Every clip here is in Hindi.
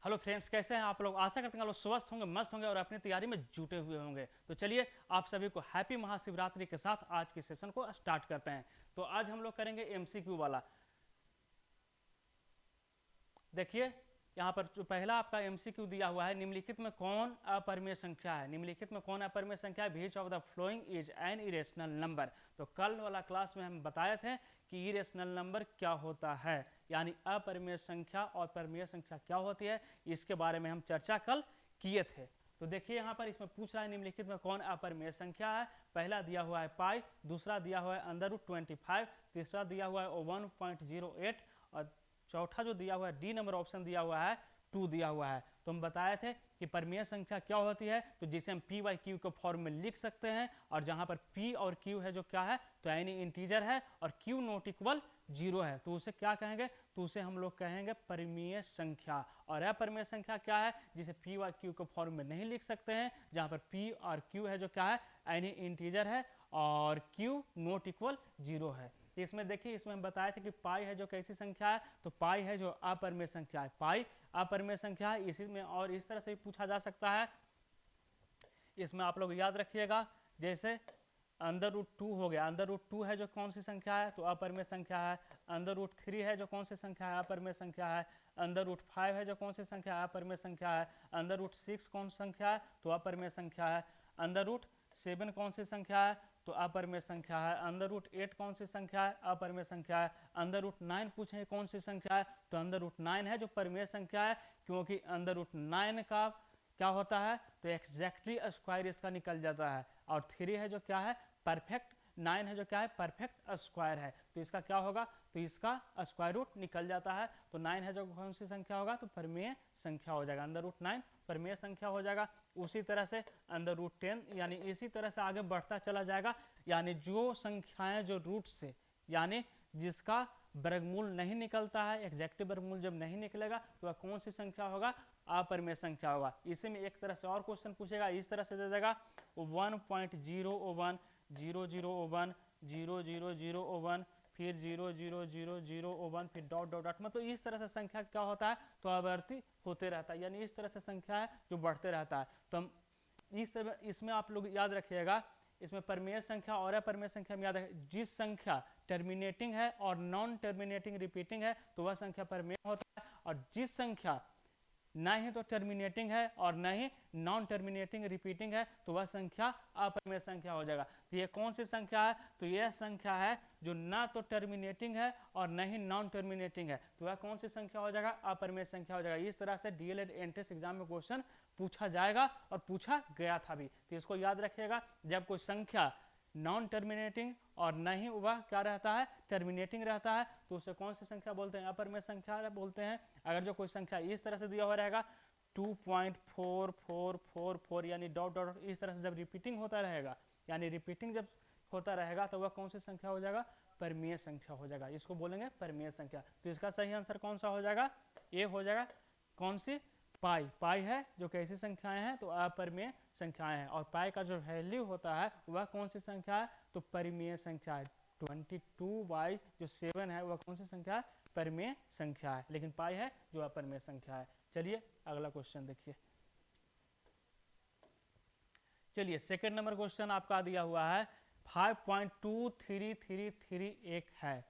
हेलो फ्रेंड्स, कैसे हैं आप लोग। आशा करते हैं आप लोग स्वस्थ होंगे, मस्त होंगे और अपनी तैयारी में जुटे हुए होंगे। तो चलिए आप सभी को हैप्पी महाशिवरात्रि के साथ आज के सेशन को स्टार्ट करते हैं। तो आज हम लोग करेंगे एमसीक्यू वाला। देखिए यहाँ पर जो पहला आपका एमसीक्यू दिया हुआ है, निम्नलिखित में कौन अपरिमेय संख्या है। निम्नलिखित में कौन अपरिमेय संख्या है। Which of the following is an irrational number. तो कल वाला क्लास में हम बताए थे कि इरेशनल नंबर क्या होता है, यानी अपरिमेय संख्या और परिमेय संख्या क्या होती है, इसके बारे में हम चर्चा कल किए थे। तो देखिए यहाँ पर इसमें पूछ रहा है निम्नलिखित में कौन अपरिमेय संख्या है। पहला दिया हुआ है पाई, दूसरा दिया हुआ है √25, तीसरा दिया हुआ है 1.08 और चौथा जो दिया हुआ है डी नंबर ऑप्शन दिया हुआ है 2 दिया हुआ है। तो हम बताए थे कि परिमेय संख्या क्या होती है, तो जिसे हम पी बाई क्यू के फॉर्म में लिख सकते हैं। और जहां पर पी और क्यू है जो क्या है, तो यानी इंटीजर है और क्यू नॉट इक्वल 0 है, तो उसे क्या कहेंगे, तो उसे हम लोग कहेंगे परिमेय संख्या। और अपरिमेय संख्या क्या है, जिसे पी बाई क्यू के फॉर्म में नहीं लिख सकते हैं, जहां पर पी और क्यू है जो क्या है, यानी इंटीजर है और क्यू नॉट इक्वल 0 है। इसमें देखिए, इसमें हम बताए थे कि पाई है जो कैसी संख्या है, तो पाई है जो अपरिमेय संख्या है। पाई अपरिमेय संख्या है। इसी में और इस तरह से भी पूछा जा सकता है। इसमें आप लोग याद रखिएगा, जैसे √2 हो गया। √2 है जो कौन सी संख्या है, तो अपरिमेय संख्या है। √3 है जो कौन सी संख्या है, अपरिमेय संख्या है। √5 है जो कौन सी संख्या है, अपरिमेय संख्या है। √6 कौन सी संख्या है, तो अपरिमेय संख्या है। √7 कौन सी संख्या है, तो अपरिमेय संख्या है। √8 कौन सी संख्या है, अपरिमेय संख्या है। √9 पूछे कौन सी संख्या है, तो √9 है जो परिमेय संख्या है, क्योंकि √9 का क्या होता है, तो एग्जैक्टली स्क्वायर इसका निकल जाता है। और 3 है जो क्या है, परफेक्ट। 9 है जो क्या है, परफेक्ट स्क्वायर है, तो इसका क्या होगा, तो इसका स्क्वायर रूट निकल जाता है। तो 9 है जो कौन सी संख्या होगा, तो परिमेय संख्या हो जाएगा। √9 परिमेय संख्या हो जाएगा। उसी तरह से √10, यानी इसी तरह से आगे बढ़ता चला जाएगा। यानी जो संख्याएं जो रूट से, यानी जिसका वर्गमूल नहीं निकलता है, एग्जैक्टिव वर्गमूल जब नहीं निकलेगा, तो वह कौन सी संख्या होगा, अपरिमेय संख्या होगा। इसी में एक तरह से और क्वेश्चन पूछेगा, इस तरह से दे देगा 1.001 0001 0001 फिर 00001 फिर डॉट डॉट डॉट, मतलब इस तरह से संख्या क्या होता है, तो आवर्ती होते रहता है, यानी इस तरह से संख्या है जो बढ़ते रहता है। तो हम इस तरह, इसमें आप लोग याद रखिएगा, इसमें परिमेय संख्या और अपरिमेय संख्या में याद रखिए, जिस संख्या टर्मिनेटिंग है और नॉन टर्मिनेटिंग रिपीटिंग है, तो वह संख्या परिमेय होता है। और जिस संख्या न ही तो टर्मिनेटिंग है और न ही नॉन टर्मिनेटिंग रिपीटिंग है, तो वह संख्या अपरिमेय संख्या हो जाएगा। तो ये कौन सी संख्या है, तो यह संख्या है जो ना तो टर्मिनेटिंग है और न ही नॉन टर्मिनेटिंग है, तो वह कौन सी संख्या हो जाएगा, अपरिमेय संख्या हो जाएगा। इस तरह से डीएलएड एंट्रेंस एग्जाम में क्वेश्चन पूछा जाएगा और पूछा गया था भी। तो इसको याद रखिएगा, जब कोई संख्या नॉन टर्मिनेटिंग और न ही वह क्या रहता है, टर्मिनेटिंग रहता है, तो उसे कौन सी संख्या बोलते हैं, अपरिमेय संख्या बोलते हैं। अगर जो कोई संख्या इस तरह से दिया हुआ रहेगा 2.4444, यानी डॉट डॉट इस तरह से जब रिपीटिंग होता रहेगा, यानी रिपीटिंग जब होता रहेगा, तो वह कौन सी संख्या हो जाएगा, परिमेय संख्या हो जाएगा। इसको बोलेंगे परिमेय संख्या। तो इसका सही आंसर कौन सा हो जाएगा, ए हो जाएगा। कौन सी, पाई। पाई है जो कैसी संख्याएं हैं, तो अपरिमेय संख्याएं हैं। और पाई का जो वैल्यू होता है वह कौन सी संख्या है, तो परिमेय संख्या है। 22 जो 7 है वह कौन सी संख्या है, परिमेय संख्या है। लेकिन पाई है जो अपरिमेय संख्या है। चलिए अगला क्वेश्चन देखिए। चलिए सेकंड नंबर क्वेश्चन आपका दिया हुआ है 5.2333 है।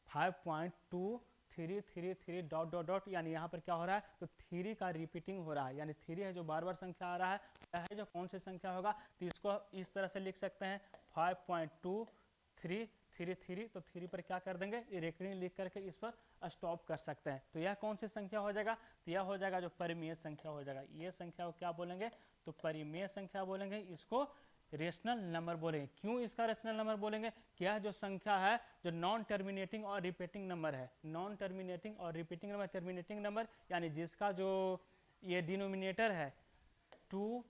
5.2333 डॉट डॉट डॉट, यानी यहाँ पर क्या हो रहा है, तो 3 का रिपीटिंग हो रहा है, यानी 3 है जो बार बार संख्या आ रहा है, वह है जो कौन सी संख्या होगा। तो इसको इस तरह से लिख सकते हैं 5.2333, तो 3 पर क्या कर देंगे, रेकरिंग लिख करके इस पर स्टॉप कर सकते हैं। तो यह कौन सी संख्या हो जाएगा, तो यह हो जाएगा जो परिमेय संख्या हो जाएगा। ये संख्या को क्या बोलेंगे, तो परिमेय संख्या बोलेंगे। इसको रेशनल नंबर बोलेंगे। क्यों इसका रेशनल नंबर बोलेंगे, क्या जो संख्या है जो नॉन टर्मिनेटिंग और रिपीटिंग नंबर है, नॉन टर्मिनेटिंग और रिपीटिंग नंबर, टर्मिनेटिंग नंबर यानी जिसका जो ये डिनोमिनेटर है 2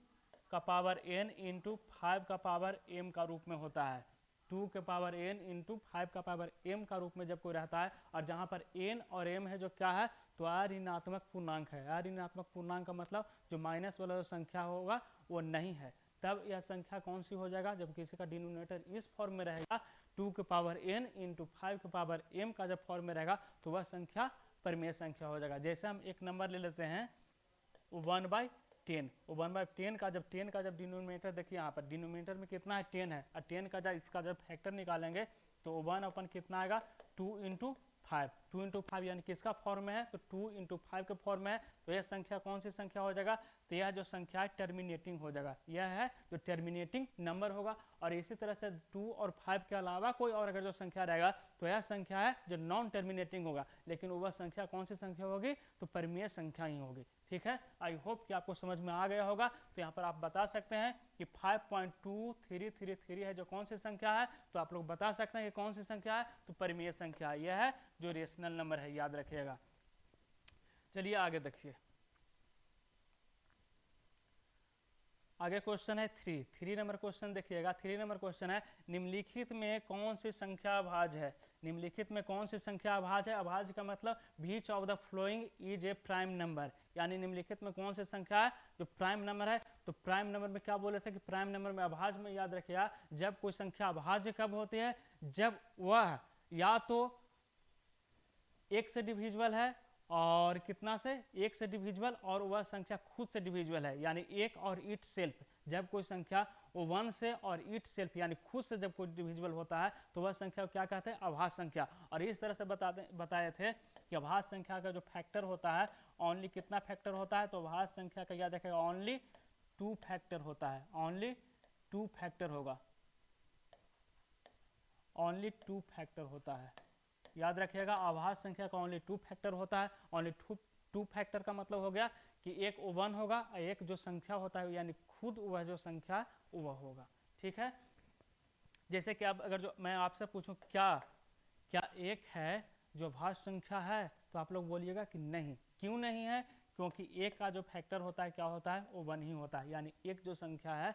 का पावर n इंटू 5 का पावर m का रूप में होता है। 2 के पावर n इंटू 5 का पावर m का रूप में जब कोई रहता है, और जहाँ पर n और m है जो क्या है, तो अऋणात्मक पूर्णांक है। अऋणात्मक पूर्णांक का मतलब जो माइनस वाला जो संख्या होगा वो नहीं है, तब यह संख्या कौन सी हो जाएगा, जब किसी का डिनोमिनेटर इस फॉर्म में रहेगा 2 के पावर n इंटू 5 के पावर m का जब फॉर्म में रहेगा, तो वह संख्या परिमेय संख्या हो जाएगा। जैसे हम एक नंबर ले लेते हैं 1/10। 1/10 का जब डिनोमिनेटर देखिए यहाँ पर डिनोमिनेटर में कितना है 10 है, और 10 का जब इसका जब फैक्टर निकालेंगे तो 1 कितना आएगा 2 × 5। 2 × 5 यानी किसका फॉर्म में है, तो 2 × 5 के फॉर्म में है। तो यह संख्या कौन सी संख्या हो जाएगा, तो यह जो संख्या है टर्मिनेटिंग हो जाएगा, यह है जो टर्मिनेटिंग नंबर होगा। और इसी तरह से 2 और 5 के अलावा कोई और अगर जो संख्या रहेगा तो यह संख्या है जो नॉन टर्मिनेटिंग होगा, लेकिन वह संख्या कौन सी संख्या होगी, तो परिमेय संख्या ही होगी। ठीक है, आई होप कि आपको समझ में आ गया होगा। तो यहाँ पर आप बता सकते हैं कि 5.2333 है जो कौन सी संख्या है, तो आप लोग बता सकते हैं कि कौन सी संख्या है, तो परिमेय संख्या यह है जो रेशनल नंबर है, याद रखिएगा। चलिए आगे देखिए, आगे क्वेश्चन है 3 नंबर क्वेश्चन देखिएगा। 3 नंबर क्वेश्चन है निम्नलिखित में कौन सी संख्या अभाज्य है। निम्नलिखित में कौन सी संख्या अभाज्य है, अभाज्य का मतलब which of the following is a prime number, यानी निम्नलिखित में कौन सी संख्या है जो प्राइम नंबर है। तो प्राइम नंबर में क्या बोले थे कि प्राइम नंबर में अभाज्य में याद रखिएगा, जब कोई संख्या अभाज्य कब होती है, जब वह या तो 1 से डिविजिबल है और कितना से 1 से डिविजिबल, और वह संख्या खुद से डिविजिबल है, यानी 1 और इट सेल्फ। जब कोई संख्या वो 1 से और इट सेल्फ यानी खुद से जब कोई डिविजिबल होता है तो वह संख्या को क्या कहते हैं, अभाज्य संख्या। और इस तरह से बताए थे कि अभाज्य संख्या का जो फैक्टर होता है ओनली कितना फैक्टर होता है, तो अभाज्य संख्या का याद रखेगा ओनली 2 फैक्टर होता है, ओनली 2 फैक्टर होगा, ओनली 2 फैक्टर होता है। याद रखिएगा अभाज्य संख्या का ओनली 2 फैक्टर होता है। ओनली 2 फैक्टर का मतलब हो गया कि एक 1 होगा और एक जो संख्या होता है यानी खुद वह जो संख्या वह होगा। ठीक है, जैसे कि अब अगर जो मैं आपसे पूछूं क्या एक है जो अभाज्य संख्या है, तो आप लोग बोलिएगा कि नहीं। क्यों नहीं है, क्योंकि एक का जो फैक्टर होता है क्या होता है, वो 1 ही होता है, यानी एक जो संख्या है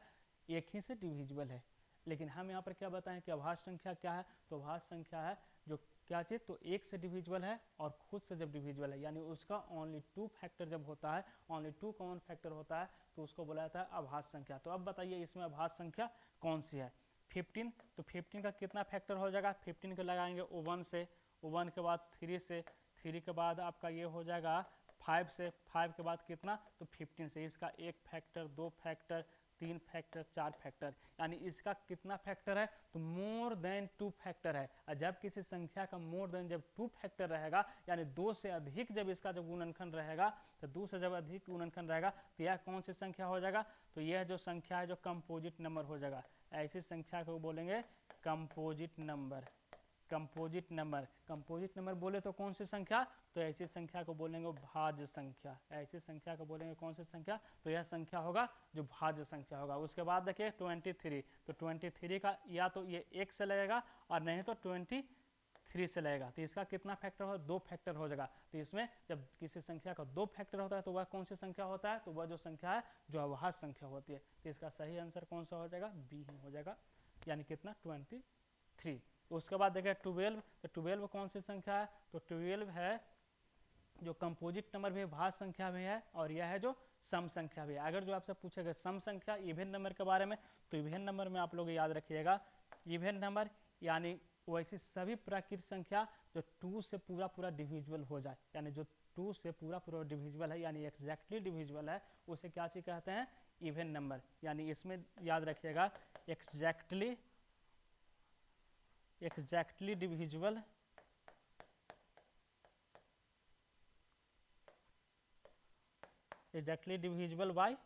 एक ही से डिविजिबल है। लेकिन हम यहाँ पर क्या बताएं कि अभाज्य संख्या क्या है, तो अभाज्य संख्या है जो क्या चीज़, तो 1 से डिविजिबल है और खुद से जब डिविजिबल है, यानी उसका ओनली 2 फैक्टर जब होता है, ओनली 2 कॉमन फैक्टर होता है, तो उसको बोला जाता है अभाज्य संख्या। तो अब बताइए इसमें अभाज्य संख्या कौन सी है। 15, तो 15 का कितना फैक्टर हो जाएगा, 15 को लगाएंगे 1 से, 1 के बाद 3 से, 3 के बाद आपका ये हो जाएगा 5 से, 5 के बाद कितना, तो 15 से। इसका 1 फैक्टर, 2 फैक्टर, 3 फैक्टर, 4 फैक्टर, यानी इसका कितना फैक्टर है, तो मोर देन 2 फैक्टर है। और जब किसी संख्या का मोर देन जब 2 फैक्टर रहेगा, यानी 2 से अधिक जब इसका जब गुणनखंड रहेगा, तो 2 से जब अधिक गुणनखंड रहेगा तो यह कौन सी संख्या हो जाएगा, तो यह जो संख्या है जो कंपोजिट नंबर हो जाएगा। ऐसी संख्या को बोलेंगे composite number. Composite number, composite number बोले तो कौन सी संख्या, तो ऐसी संख्या को बोलेंगे भाज्य संख्या। ऐसी संख्या को बोलेंगे कौन सी संख्या, तो यह संख्या होगा जो भाज्य संख्या होगा। उसके बाद देखिए 23, तो 23 का या तो ये 1 से लगेगा और नहीं तो 23 से लगेगा, तो इसका कितना फैक्टर हो, 2 फैक्टर हो जाएगा। तो इसमें जब किसी संख्या का 2 फैक्टर होता है तो वह कौन सी संख्या होता है, तो वह जो संख्या है जो अभाज्य संख्या होती है। तो इसका सही आंसर कौन सा हो जाएगा, बी ही हो जाएगा, यानी कितना 23। उसके बाद देखिए 12, तो 12 कौन सी संख्या है, तो 12 है जो कंपोजिट नंबर भी, भाज्य संख्या भी है, और यह है जो सम संख्या भी है। अगर जो आपसे पूछेगा सम संख्या इवन नंबर के बारे में, तो इवन नंबर में आप लोग याद रखिएगा, इवन नंबर यानी वैसी सभी प्राकृतिक संख्या जो 2 से पूरा डिविजिबल हो जाए, यानी जो 2 से पूरा डिविजिबल है यानी एग्जैक्टली डिविजिबल है, उसे क्या चीज कहते हैं, इवन नंबर। यानी इसमें याद रखिएगा exactly divisible, exactly divisible by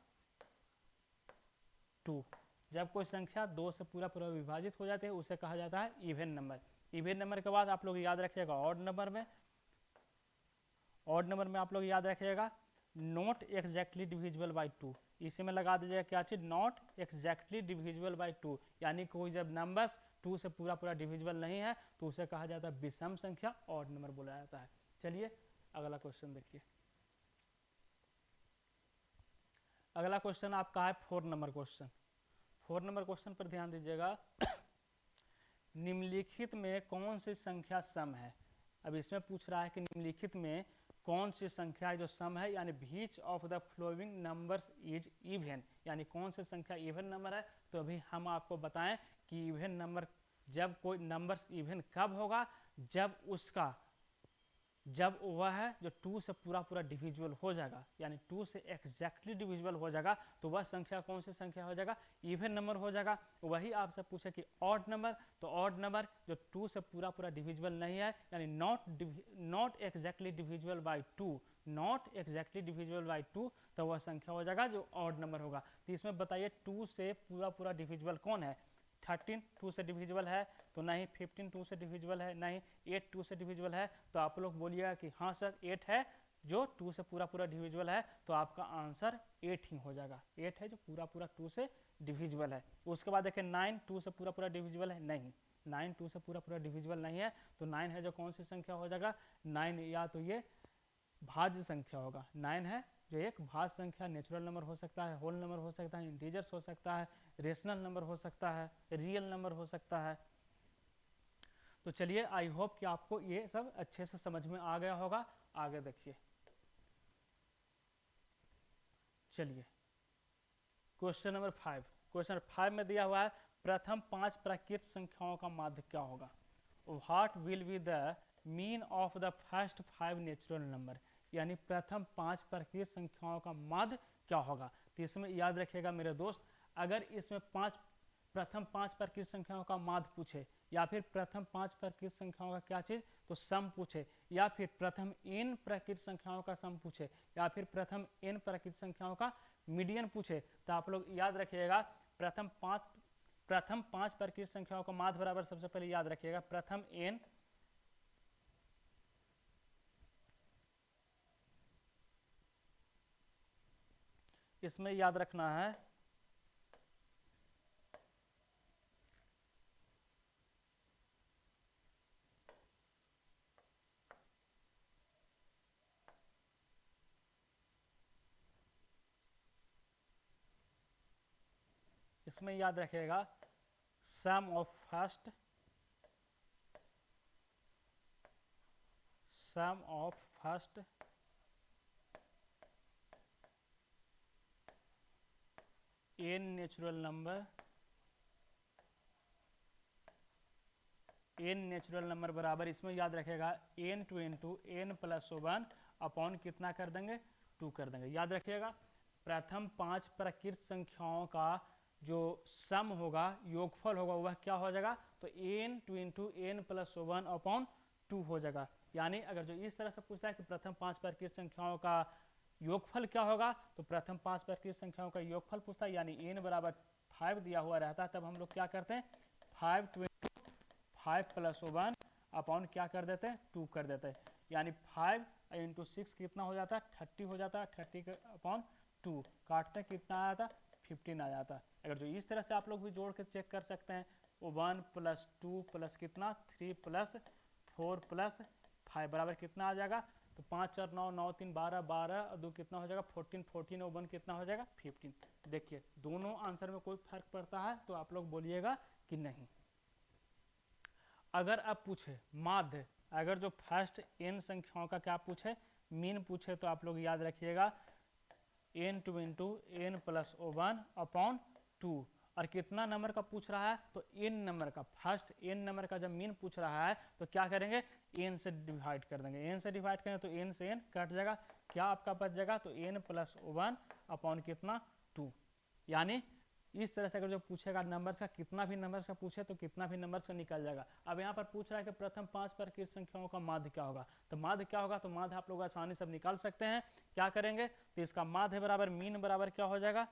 2। जब कोई संख्या 2 से पूरा विभाजित हो जाती है उसे कहा जाता है इवन नंबर। इवन नंबर के बाद आप लोग याद रखिएगा ऑड नंबर में, ऑड नंबर में आप लोग याद रखिएगा नॉट एग्जैक्टली डिविजिबल बाय 2। इसी में लगा दीजिएगा क्या चीज, नॉट एग्जैक्टली डिविजिबल बाय 2, यानी कोई जब नंबर्स 2 से पूरा डिविजिबल नहीं है तो उसे कहा जाता है विषम संख्या, ऑड नंबर बोला जाता है। चलिए अगला क्वेश्चन देखिए। अगला क्वेश्चन आपका है 4 नंबर क्वेश्चन। 4 नंबर क्वेश्चन पर ध्यान दीजिएगा। निम्नलिखित में कौन सी संख्या सम है। अब इसमें पूछ रहा है कि निम्नलिखित में कौन सी संख्या है जो सम है, यानी which of the following numbers is even, यानी कौन सी संख्या इवन नंबर है। तो अभी हम आपको बताएं कि इवन नंबर, जब कोई नंबर्स इवन कब होगा, जब उसका जब वह है जो 2 से पूरा पूरा डिविजिबल हो जाएगा, यानी 2 से एग्जैक्टली डिविजिबल हो जाएगा, तो वह संख्या कौन सी संख्या हो जाएगा, इवन नंबर हो जाएगा। वही आपसे पूछे कि ऑड नंबर, तो ऑड नंबर जो 2 से पूरा पूरा डिविजिबल नहीं है, यानी not exactly divisible by 2, not exactly divisible by 2, तो वह संख्या हो जाएगा जो ऑड नंबर होगा। तो इसमें बताइए 2 से पूरा पूरा डिविजिबल कौन है, 13 2 से डिविजिबल है तो नहीं, 15 2 से डिविजिबल है नहीं, 8 2 से डिविजिबल है, तो आप लोग बोलिएगा कि हाँ सर 8 है जो 2 से पूरा पूरा डिविजिबल है, तो आपका आंसर 8 ही हो जाएगा। 8 है जो पूरा पूरा 2 से डिविजिबल है। उसके बाद देखिए 9 2 से पूरा पूरा डिविजिबल है नहीं, 9 2 से पूरा पूरा डिविजिबल नहीं है, तो 9 है जो कौन सी संख्या हो जाएगा, 9 या तो ये भाज्य संख्या होगा। 9 है जो एक भाज्य संख्या, नेचुरल नंबर हो सकता है, होल नंबर हो सकता है, इंटीजर्स हो सकता है, रेशनल नंबर हो सकता है, रियल नंबर हो सकता है। तो चलिए आई होप कि आपको ये सब अच्छे से समझ में आ गया होगा। आगे देखिए, चलिए क्वेश्चन नंबर 5। क्वेश्चन 5 में दिया हुआ है प्रथम 5 प्राकृत संख्याओं का माध्य क्या होगा। What will be the mean of the first 5 natural number, यानी प्रथम 5 प्राकृत संख्याओं का माध्य क्या होगा। तो इसमें याद रखिएगा मेरे दोस्त, अगर इसमें प्रथम 5 प्राकृत संख्याओं का माध्य पूछे, या फिर प्रथम 5 प्राकृत संख्याओं का क्या चीज, तो सम पूछे, या फिर प्रथम n प्राकृत संख्याओं का सम पूछे, या फिर प्रथम n प्राकृत संख्याओं का मीडियन पूछे, तो आप लोग याद रखिएगा प्रथम पांच प्राकृत संख्याओं का माध्य बराबर, सबसे पहले याद रखिएगा प्रथम n, इसमें याद रखना है इसमें याद रखिएगा sum of first n natural number बराबर, इसमें याद रखेगा n two into n plus 1 upon कितना कर देंगे, 2 कर देंगे। याद रखिएगा प्रथम 5 प्राकृत संख्याओं का जो सम होगा, योगफल होगा, वह क्या हो जाएगा, तो n two into n plus 1 upon 2 हो जाएगा। यानी अगर जो इस तरह से पूछता है कि प्रथम 5 प्राकृत संख्याओं का योगफल क्या होगा, तो प्रथम 5 प्राकृत संख्याओं का योगफल पूछता है, यानी n बराबर 5 दिया हुआ रहता है, तब हम लोग क्या करते हैं 5 टू 5 प्लस 1 अपॉन क्या कर देते हैं, 2 कर देते हैं, यानी 5 इंटू 6 कितना हो जाता है, 30 हो जाता है, 30 अपॉन 2 काटते हैं कितना आ जाता है, 15 आ जाता है। अगर जो इस तरह से आप लोग भी जोड़ के चेक कर सकते हैं, 1 प्लस 2 प्लस कितना 3 प्लस 4 प्लस 5 बराबर कितना आ जाएगा, तो 5 4 9 9 3 12 12 और 2 कितना हो जाएगा 14 14 और 1 कितना हो जाएगा 15। देखिए दोनों आंसर में कोई फर्क पड़ता है तो आप लोग बोलिएगा कि नहीं। अगर आप पूछे माध्य, अगर जो फर्स्ट n संख्याओं का क्या पूछे, मीन पूछे, तो आप लोग याद रखिएगा n two into n plus 1 upon 2, और कितना नंबर का पूछ रहा है, तो n नंबर का, फर्स्ट n नंबर का जब मीन पूछ रहा है तो क्या करेंगे, n से डिवाइड कर देंगे, n से डिवाइड करें तो n से n कट जाएगा, क्या आपका बच जाएगा, तो n प्लस 1 अपॉन कितना 2। यानी इस तरह से अगर जो पूछेगा नंबर्स का, कितना भी नंबर्स का पूछे तो कितना भी नंबर्स का निकल जाएगा। अब यहाँ पर पूछ रहा है कि प्रथम 5 प्राकृत संख्याओं का माध्य क्या होगा, तो माध्य क्या होगा, तो माध्य आप लोग आसानी से निकाल सकते हैं। क्या करेंगे, तो इसका माध्य बराबर मीन बराबर क्या हो जाएगा,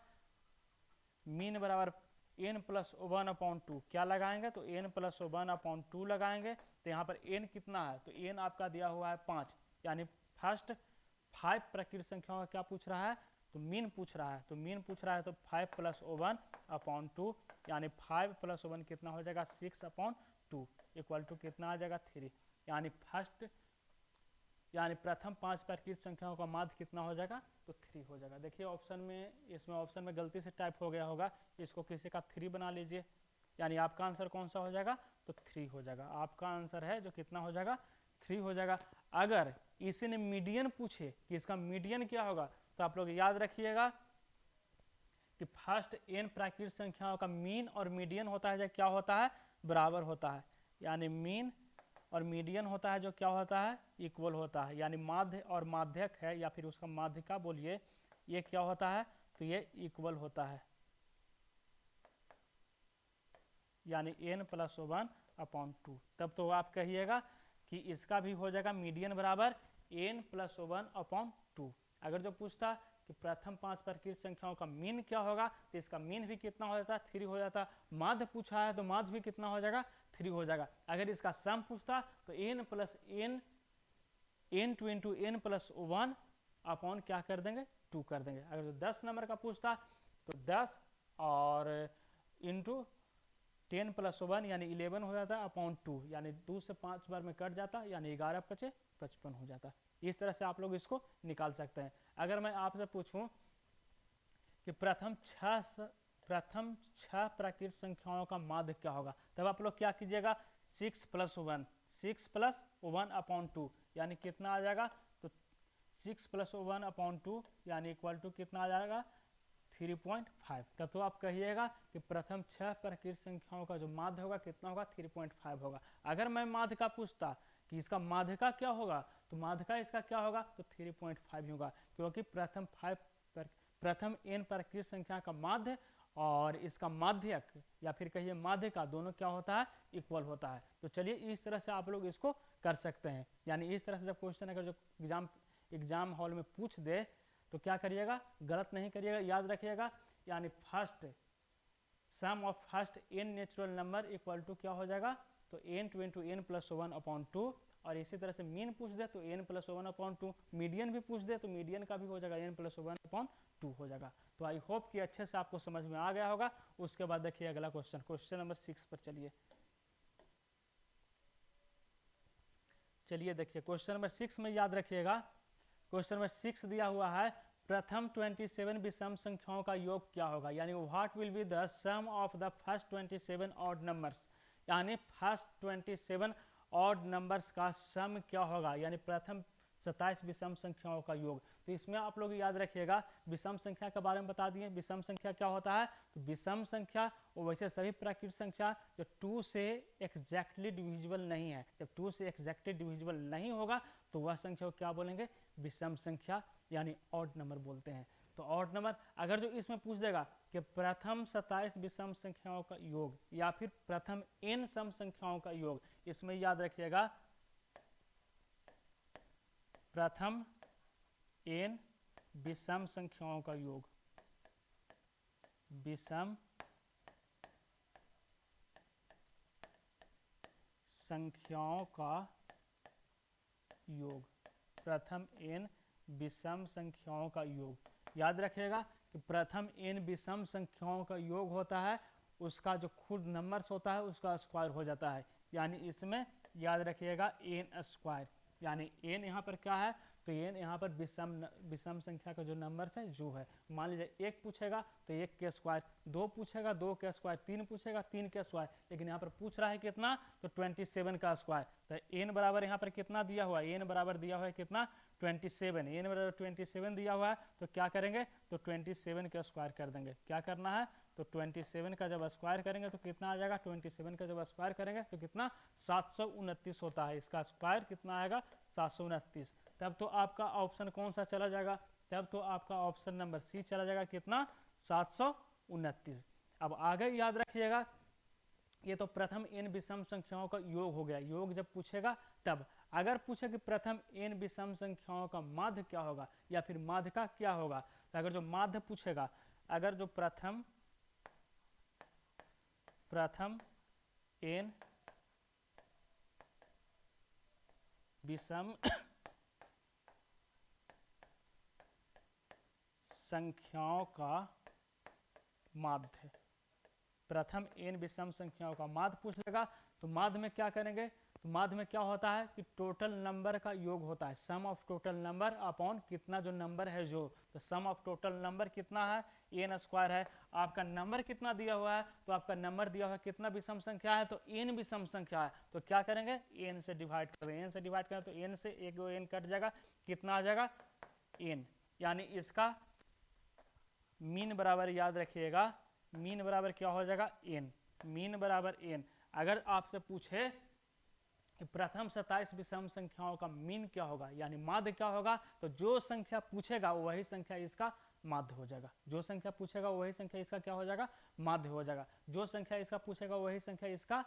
मीन बराबर n प्लस 1 अपॉन 2, क्या लगाएंगे, तो n प्लस 1 अपॉन 2 लगाएंगे। तो यहाँ पर n कितना है, तो n आपका दिया हुआ है 5, यानी फर्स्ट 5 प्राकृत संख्याओं का क्या पूछ रहा है, तो मीन पूछ रहा है, तो मीन पूछ रहा है तो 5 प्लस 1 अपॉन 2, यानी 5 प्लस 1 कितना हो जाएगा 6 अपॉन 2 इक्वल टू कितना आ जाएगा 3। यानी प्रथम 5 प्राकृत संख्याओं का माध्य कितना हो जाएगा, तो 3 हो जाएगा। देखिए ऑप्शन में, इसमें ऑप्शन में गलती से टाइप हो गया होगा, इसको किसी का 3 बना लीजिए, यानी आपका आंसर कौन सा हो जाएगा, तो 3 हो जाएगा। आपका आंसर है जो कितना हो जाएगा, 3 हो जाएगा। अगर इसी ने मीडियन पूछे कि इसका मीडियन क्या होगा, तो आप लोग याद रखिएगा कि फर्स्ट n प्राकृत संख्याओं का मीन और मीडियन होता है, क्या होता है, बराबर होता है, यानी मीन और मीडियन होता है जो क्या होता है, इक्वल होता है, यानी माध्य और माध्यक है या फिर उसका माध्यिका बोलिए, ये क्या होता है, तो ये इक्वल होता है, यानी n+1/2। तब तो आप कहिएगा कि इसका भी हो जाएगा मीडियन बराबर n+1/2। अगर जो पूछता कि प्रथम 5 प्राकृत संख्याओं का मीन क्या होगा, तो इसका मीन भी कितना हो जाता, 3 हो जाता। माध्य पूछा है तो माध्य भी कितना हो जाएगा, 3 हो जाएगा। अगर इसका सम पूछता तो n+n अपॉन क्या कर देंगे, 2 कर देंगे। अगर जो 10 नंबर का पूछता तो 10 और इंटू 10+1 यानी 11 हो जाता अपॉन 2, यानी 2 से 5 बार में कट जाता, यानी 11×5 = 55 हो जाता। इस तरह से आप लोग इसको निकाल सकते हैं। अगर मैं आपसे पूछूं कि प्रथम छह प्राकृत संख्याओं का माध्य क्या होगा, तब आप लोग क्या कीजिएगा, 6+1/2 यानी कितना आ जाएगा, तो 6+1/2 यानी इक्वल टू कितना आ जाएगा, 3.5। तब तो आप कहिएगा कि प्रथम 6 प्राकृत संख्याओं का जो माध्य होगा कितना होगा, 3.5 होगा। अगर मैं माध्य का पूछता कि इसका माध्य का क्या होगा, तो माध्य का इसका क्या होगा, तो 3.5 होगा, क्योंकि प्रथम n प्राकृत संख्या का माध्य और इसका माध्यक या फिर कहिए माध्य का दोनों क्या होता है, इक्वल होता है। तो चलिए इस तरह से आप लोग इसको कर सकते हैं। यानी इस तरह से जब क्वेश्चन अगर जो एग्जाम हॉल में पूछ दे तो क्या करिएगा, गलत नहीं करिएगा, याद रखिएगा। यानी first sum of first n natural number equal to क्या हो जाएगा, तो n×n+1/2। और इसी तरह से मीन पूछ दे तो n+1/2, मीडियन भी पूछ दे तो मीडियन का भी हो जाएगा n+1/2 हो जाएगा। तो आई होप कि अच्छे से आपको समझ में आ गया होगा। उसके बाद देखिए अगला क्वेश्चन नंबर 6 पर चलिए देखिए क्वेश्चन नंबर 6 में याद रखिएगा, क्वेश्चन नंबर 6 दिया हुआ है प्रथम 27 विषम संख्याओं का योग क्या होगा, यानी what will be the sum of the first 27 odd numbers, यानी फर्स्ट 27 ऑड नंबर्स का सम क्या होगा, यानी प्रथम 27 विषम संख्याओं का योग। तो इसमें आप लोग याद रखिएगा, विषम संख्या के बारे में बता दिए। विषम संख्या क्या होता है, तो विषम संख्या वो वैसे सभी प्राकृत संख्या जो 2 से एग्जैक्टली डिविजिबल नहीं है, जब 2 से एग्जैक्टली डिविजिबल नहीं होगा तो वह संख्या को क्या बोलेंगे, विषम संख्या, यानी ऑड नंबर बोलते हैं। तो ऑड नंबर अगर जो इसमें पूछ देगा कि प्रथम 27 विषम संख्याओं का योग या फिर प्रथम n सम संख्याओं का योग, इसमें याद रखिएगा प्रथम n विषम संख्याओं का योग, विषम संख्याओं का योग, प्रथम n विषम संख्याओं का योग। याद रखिएगा कि प्रथम n विषम संख्याओं का योग होता है, उसका जो खुद नंबर्स होता है उसका स्क्वायर हो जाता है, यानी इसमें याद रखिएगा n², यानी n यहाँ पर क्या है, तो n यहाँ पर विषम संख्या का जो नंबर्स है जो है। मान लीजिए 1 पूछेगा तो 1 के स्क्वायर, 2 पूछेगा 2 के स्क्वायर, 3 पूछेगा 3 के स्क्वायर, लेकिन यहाँ पर पूछ रहा है कितना, तो 27 का स्क्वायर। तो n बराबर यहाँ पर कितना दिया हुआ है, n बराबर दिया हुआ है कितना, 27, n बराबर 27 दिया हुआ है, तो क्या करेंगे, तो 27 का स्क्वायर कर देंगे। क्या करना है, तो 27 का जब स्क्वायर करेंगे तो कितना आ जाएगा, 27 का जब स्क्वायर करेंगे तो कितना, 729 होता है, इसका स्क्वायर कितना आएगा, 729। तब तो आपका ऑप्शन कौन सा चला जाएगा, तब तो आपका ऑप्शन नंबर सी चला जाएगा, कितना, 729। अब आगे याद रखिएगा, ये तो प्रथम n विषम संख्याओं का योग हो गया। योग जब पूछेगा तब अगर पूछे कि प्रथम n विषम संख्याओं का माध्य क्या होगा या फिर माध्य का क्या होगा, तो अगर जो माध्य पूछेगा, अगर जो प्रथम n विषम संख्याओं का माध्य, प्रथम n विषम संख्याओं का माध्य पूछ लेगा, तो माध्य में क्या करेंगे, तो माध्य में क्या होता है कि टोटल नंबर का योग होता है, सम ऑफ टोटल नंबर अपॉन कितना जो नंबर है जो, तो सम ऑफ टोटल नंबर कितना है, n² है। आपका नंबर कितना दिया हुआ है, तो आपका नंबर दिया हुआ है कितना विषम संख्या है, तो n विषम संख्या है, तो क्या करेंगे, n से डिवाइड करें, n से डिवाइड करें तो n से एक n कट जाएगा, कितना आ जाएगा, n, यानी इसका मीन बराबर याद रखिएगा, मीन बराबर क्या हो जाएगा, n, मीन बराबर n। अगर आपसे पूछे कि प्रथम 27 विषम संख्याओं का मीन क्या होगा, यानी माध्य क्या होगा। तो जो संख्या पूछेगा वही संख्या इसका माध्य हो जाएगा। जो संख्या पूछेगा वही संख्या इसका क्या हो जाएगा, माध्य हो जाएगा। जो संख्या इसका पूछेगा वही संख्या इसका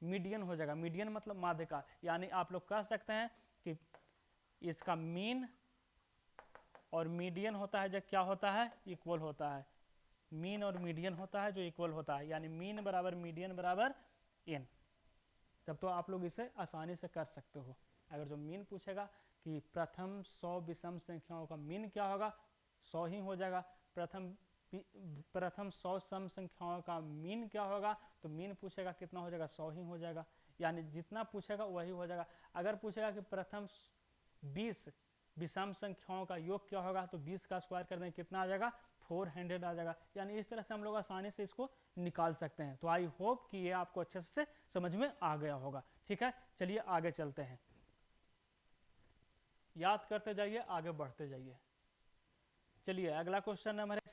मीडियन हो जाएगा। मीडियन मतलब माध्य का, यानी आप लोग कह सकते हैं कि इसका मीन और मीडियन होता है जब क्या होता है, इक्वल होता है। मीन और मीडियन होता है जो इक्वल होता है, यानी मीन बराबर मीडियन बराबर एन। तब तो आप लोग इसे आसानी से कर सकते हो। अगर जो मीन पूछेगा कि प्रथम 100 विषम संख्याओं का मीन क्या होगा, 100 ही हो जाएगा। प्रथम 100 सम संख्याओं का मीन क्या होगा, तो मीन पूछेगा कितना हो जाएगा, 100 ही हो जाएगा। यानी जितना पूछेगा वही हो जाएगा। अगर पूछेगा कि प्रथम 20 विषम संख्याओं का योग क्या होगा, तो 20 का स्क्वायर कर देंगे कितना आ जाएगा, 400 आ जाएगा। यानी इस तरह से हम लोग आसानी से इसको निकाल सकते हैं। तो आई होप कि ये आपको अच्छे से समझ में आ गया होगा। ठीक है, चलिए आगे चलते हैं, याद करते जाइए, आगे बढ़ते जाइए। चलिए अगला क्वेश्चन नंबर है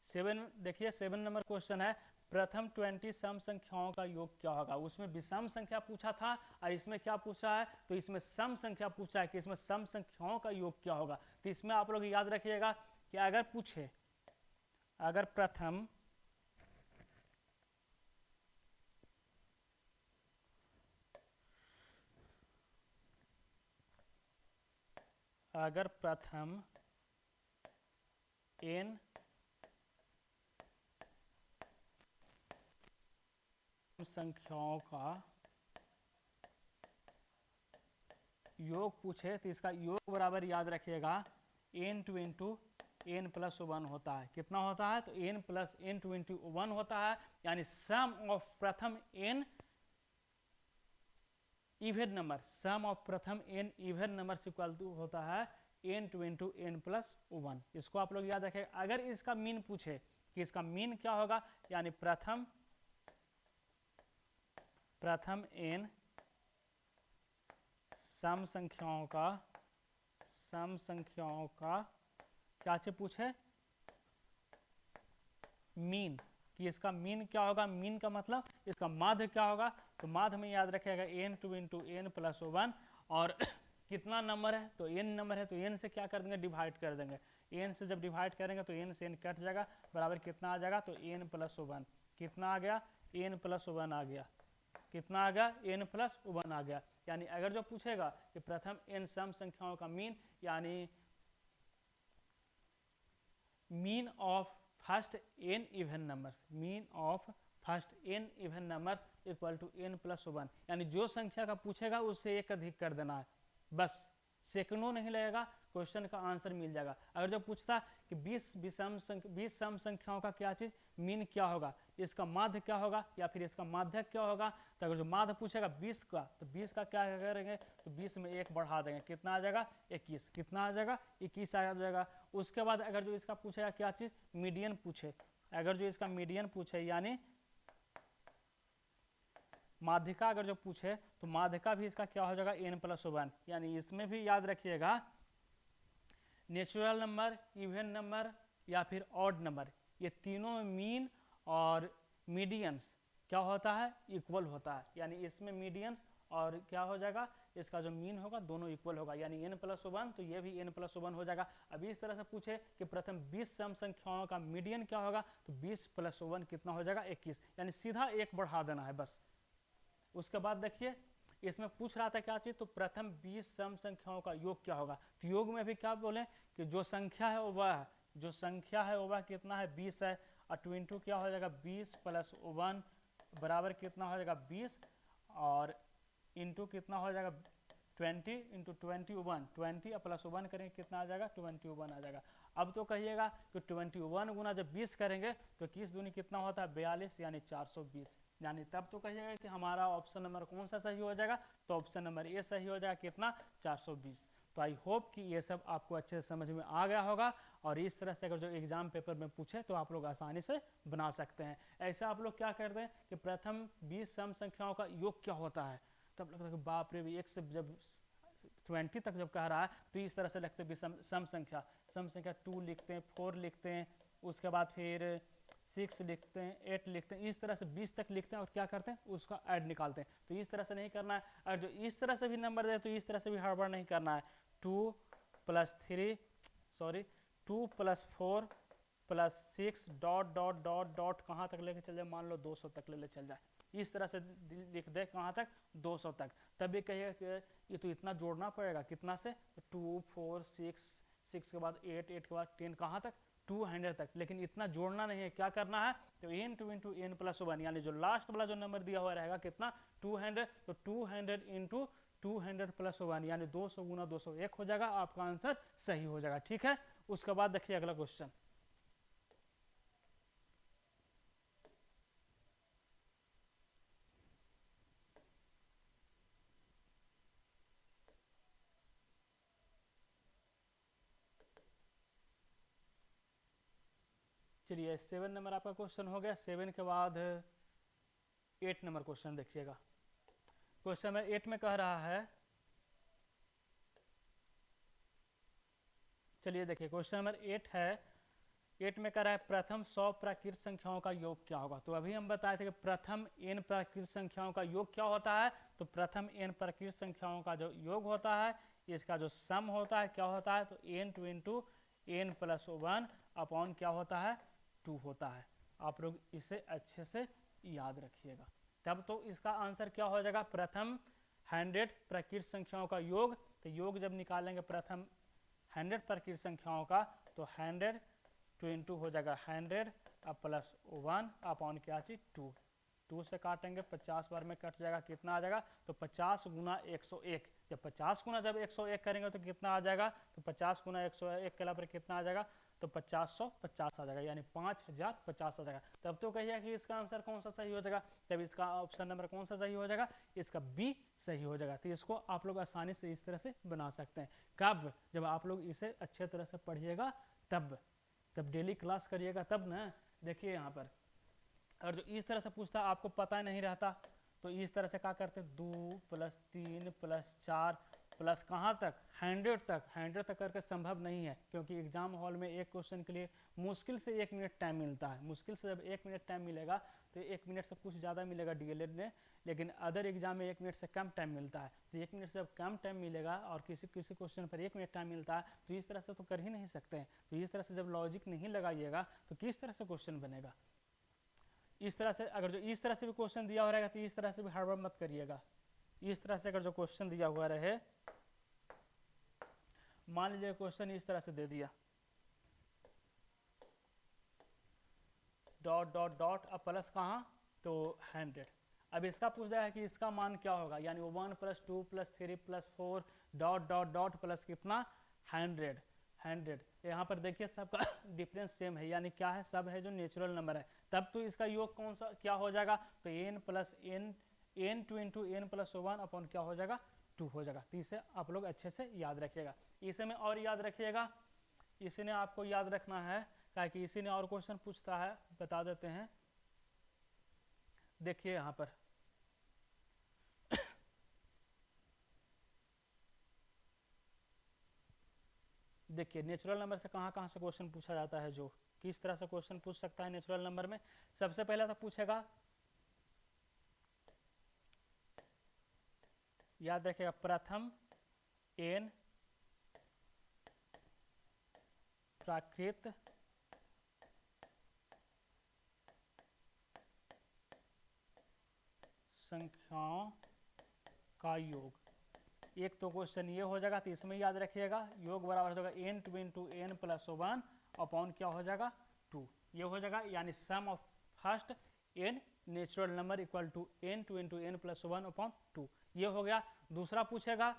7 देखिए 7 नंबर क्वेश्चन है, प्रथम 20 सम संख्याओं का योग क्या होगा। उसमें विषम संख्या पूछा था और इसमें क्या पूछा है, तो इसमें सम संख्या पूछा है कि इसमें सम संख्याओं का योग क्या होगा। तो इसमें आप लोग याद रखिएगा कि अगर पूछे, अगर प्रथम n संख्याओं का योग पूछे, तो इसका योग बराबर याद रखिएगा n two into n plus 1 होता है। कितना होता है, तो n plus n two into 1 होता है। यानी सम ऑफ प्रथम n even number, sum of प्रथम n even number equal to होता है n two into n plus 1। इसको आप लोग याद रखें। अगर इसका मीन पूछे कि इसका मीन क्या होगा, यानी प्रथम n सम संख्याओं का क्या से पूछे, मीन, कि इसका मीन क्या होगा। मीन का मतलब इसका माध्य क्या होगा, तो माध्य में याद रखेगा n two into n plus 1। और कितना नंबर है, तो n नंबर है, तो n से क्या कर देंगे, डिवाइड कर देंगे। n से जब डिवाइड करेंगे तो n से n कट जाएगा, बराबर कितना आ जाएगा, तो n प्लस 1। कितना आ गया, n प्लस 1 आ गया। कितना आ गया, n प्लस 1 आ गया। यानी अगर जो पूछेगा कि प्रथम n सम संख्याओं का मीन, यानी mean of first n even numbers, mean of first n even numbers equal to n plus 1। यानी जो संख्या का पूछेगा उससे एक अधिक कर देना है, बस सेकंडों नहीं लगेगा, क्वेश्चन का आंसर मिल जाएगा। अगर जो पूछता कि 20 सम संख्याओं का क्या चीज मीन क्या होगा, इसका माध्य क्या होगा या फिर इसका माध्यक क्या होगा, तो अगर जो माध्य पूछेगा 20 का, तो 20 का क्या करेंगे, तो 20 में 1 बढ़ा देंगे, कितना आ जाएगा, 21। कितना आ जाएगा, 21 आ जाएगा। उसके बाद अगर जो इसका पूछेगा क्या चीज, मीडियन पूछे, अगर जो इसका मीडियन पूछे यानी माध्यिका अगर जो पूछे, तो माध्यिका भी इसका क्या हो जाएगा, n प्लस 1। यानी इसमें भी याद रखिएगा नेचुरल नंबर, इवन नंबर या फिर ऑड नंबर, ये तीनों में मीन और मीडियंस क्या होता है, इक्वल होता है। यानी इसमें मीडियंस और क्या हो जाएगा, इसका जो मीन होगा दोनों इक्वल होगा, यानी n प्लस 1, तो ये भी n प्लस 1 हो जाएगा। अभी इस तरह से पूछे कि प्रथम 20 सम संख्याओं का मीडियन क्या होगा, तो 20 प्लस 1 कितना हो जाएगा, 21। यानी सीधा 1 बढ़ा देना है बस। उसके बाद देखिए इसमें पूछ रहा था क्या चीज, तो प्रथम 20 सम संख्याओं का योग क्या होगा। तो योग में भी क्या बोले कि जो संख्या है वह है, जो संख्या है वह कितना है, 20 है, और 2 क्या हो जाएगा, 20 प्लस 1 बराबर कितना हो जाएगा, 20, और इंटू कितना हो जाएगा, 20 इंटू 21, 20 प्लस 1 करेंगे कितना आ जाएगा, 21 आ जाएगा। अब तो कहिएगा कि 21 गुना जब 20 करेंगे तो 21 दूनी कितना होता है, 42, यानी 420। यानी तब तो कहिएगा कि हमारा ऑप्शन नंबर कौन सा सही हो जाएगा, तो ऑप्शन नंबर ए सही हो जाएगा, कितना, 420। तो आई होप कि ये सब आपको अच्छे से समझ में आ गया होगा, और इस तरह से अगर जो एग्जाम पेपर में पूछे तो आप लोग आसानी से बना सकते हैं। ऐसे आप लोग क्या करते हैं कि प्रथम 20 सम संख्याओं का योग क्या होता है, तब लगता है कि बाप रे, एक से जब 20 तक जब कह रहा है तो इस तरह से लिखते हैं सम संख्या 2 लिखते हैं, 4 लिखते हैं, उसके बाद फिर 6 लिखते हैं, 8 लिखते हैं, इस तरह से 20 तक लिखते हैं और क्या करते हैं उसका ऐड निकालते हैं। तो इस तरह से नहीं करना है। और जो इस तरह से भी नंबर दे तो इस तरह से भी हड़बड़ नहीं करना है। 2 + 3 sorry 2 + 4 + 6 dot dot dot dot कहाँ तक लेके चल जाए, मान लो 200 तक ले चल जाए, इस तरह से लिख दे कहाँ तक 200 तक। तब भी कहिएगा कि ये तो इतना जोड़ना पड़ेगा, कितना से 2 4 6 6 के बाद 8 8 के बाद 10 कहाँ तक 200 तक। लेकिन इतना जोड़ना नहीं है, क्या करना है तो n2 × n + 1 यानी जो लास्ट वाला जो नंबर दिया हुआ रहेगा कितना 200, तो 200 × 200 + 1 यानी 200 × 201 हो जाएगा, आपका आंसर सही हो जाएगा। ठीक है, उसके बाद देखिए अगला क्वेश्चन। चलिए 7 नंबर आपका क्वेश्चन हो गया। 7 के बाद 8 नंबर क्वेश्चन देखिएगा। क्वेश्चन नंबर 8 में कह रहा है, चलिए देखिए क्वेश्चन नंबर 8 है। 8 में कह रहा है प्रथम 100 प्राकृत संख्याओं का योग क्या होगा। तो अभी हम बताए थे कि प्रथम n प्राकृत संख्याओं का योग क्या होता है, तो प्रथम n प्राकृत संख्याओं का जो योग होता है, इसका जो सम होता है क्या होता है, तो n2 × n + 1 अपॉन क्या होता है 2 होता है। आप लोग इसे अच्छे से याद रखिएगा, तब तो इसका आंसर क्या हो जाएगा, प्रथम 100 प्राकृत संख्याओं का योग। तो योग जब निकालेंगे प्रथम 100 प्राकृत संख्याओं का, तो 100 2 हो जाएगा 100 + 1 अपॉन क्या चीज 2। 2 से काटेंगे 50 बार में कट जाएगा, कितना आ जाएगा, तो 50 × 101। जब 50 × जब 101 करेंगे तो कितना आ जाएगा, तो 50 × 101 के अलावा कितना आ जाएगा, तो 50 आ जाएगा, यानी 5050 आ जाएगा। तब तो कहिए कि इसका आंसर कौन सा सही हो जाएगा, तब इसका ऑप्शन नंबर कौन सा सही हो जाएगा, इसका बी सही हो जाएगा। तो इसको आप लोग आसानी से इस तरह से बना सकते हैं। कब, जब आप लोग इसे अच्छे तरह से पढ़िएगा, तब डेली क्लास करिएगा तब ना। देखिए यहाँ पर, और जो इस तरह से पूछता आपको पता नहीं रहता, तो इस तरह से क्या करते हैं 2 + 3 + 4 प्लस कहाँ तक 100 तक करके संभव नहीं है, क्योंकि एग्जाम हॉल में एक क्वेश्चन के लिए मुश्किल से 1 मिनट टाइम मिलता है। मुश्किल से जब 1 मिनट टाइम मिलेगा तो 1 मिनट से कुछ ज़्यादा मिलेगा डीएलएड में, लेकिन अदर एग्जाम में 1 मिनट से कम टाइम मिलता है। तो 1 मिनट से जब कम टाइम मिलेगा और किसी क्वेश्चन पर 1 मिनट टाइम मिलता है, तो इस तरह से तो कर ही नहीं सकते हैं। तो इस तरह से जब लॉजिक नहीं लगाइएगा तो किस तरह से क्वेश्चन बनेगा। इस तरह से अगर जो इस तरह से भी क्वेश्चन दिया हुआ रहेगा तो इस तरह से भी हड़बड़ मत करिएगा। इस तरह से अगर जो क्वेश्चन दिया हुआ रहे, मान लीजिए क्वेश्चन इस तरह से दे दिया डॉट डॉट डॉट, अब प्लस कहाँ तो 100। अब इसका पूछ रहा है कि इसका मान क्या होगा, यानी 1 + 2 + 3 + 4 डॉट डॉट डॉट प्लस कितना 100। यहाँ पर देखिए सबका डिफरेंस सेम है, यानी क्या है, सब है जो नेचुरल नंबर है। तब तो इसका योग कौन सा क्या हो जाएगा, तो n + n2 × n + 1 अपॉन क्या हो जाएगा 2 हो जाएगा। तो इसे आप लोग अच्छे से याद रखिएगा। इसे में और याद रखिएगा, इसी ने आपको याद रखना है, ताकि इसी ने और क्वेश्चन पूछता है, बता देते हैं। देखिए यहाँ पर देखिए नेचुरल नंबर से कहाँ कहाँ से क्वेश्चन पूछा जाता है, जो किस तरह से क्वेश्चन पूछ सकता है नेचुरल नंबर में। सबसे पहले तो पूछेगा, याद रखिएगा, प्रथम n प्राकृत संख्याओं का योग। एक तो क्वेश्चन ये हो जाएगा, तो इसमें याद रखिएगा योग बराबर हो जाएगा n2 × n + 1 अपॉन क्या हो जाएगा 2। ये हो जाएगा, यानी sum of first n natural number equal to n2 × n + 1 upon 2। ये हो गया। दूसरा पूछेगा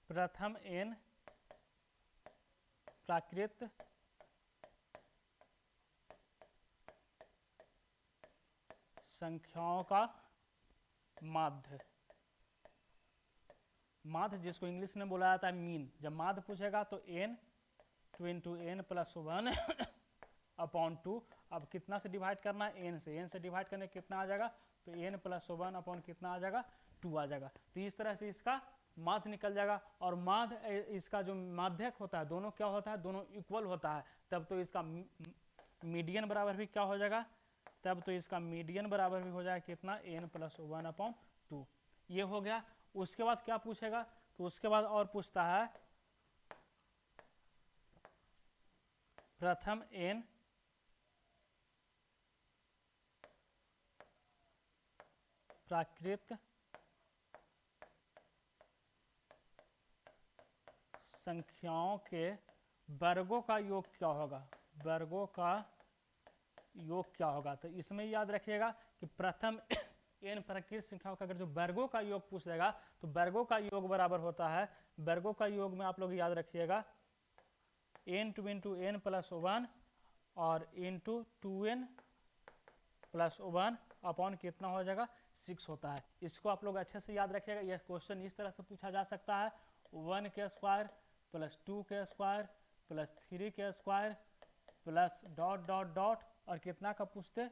प्रथम n प्राकृत संख्याओं का माध्य। माध्य जिसको इंग्लिश में बोला जाता है मीन। जब माध्य पूछेगा तो n2 × n + 1 अपॉन 2। अब कितना से डिवाइड करना है, n से डिवाइड करने कितना आ जाएगा, तो n + 1 अपॉन कितना आ जाएगा 2 आ जाएगा। तो इस तरह से इसका माध्य निकल जाएगा, और माध्य इसका जो माध्यक होता है दोनों क्या होता है, दोनों इक्वल होता है, तब तो इसका मीडियन बराबर भी क्या हो जाएगा, तब तो इसका मीडियन बराबर भी हो जाएगा कितना, n+1/2। ये हो गया। उसके बाद क्या पूछेगा, तो उसके बाद और पूछता है प्रथम n प्राकृत संख्याओं के वर्गों का योग क्या होगा, वर्गों का योग क्या होगा। तो इसमें याद रखिएगा कि प्रथम n प्राकृत संख्याओं का अगर जो वर्गों का योग पूछ लेगा तो वर्गों का योग बराबर होता है, वर्गों का योग में आप लोग याद रखिएगा n×n+1 और ×2n+1 अपॉन कितना हो जाएगा, 6 होता है। इसको आप लोग अच्छे से याद रखिएगा। यह क्वेश्चन इस तरह से पूछा जा सकता है, 1 के स्क्वायर प्लस 2 के स्क्वायर प्लस 3 के square plus dot dot dot, और कितना का पूछते,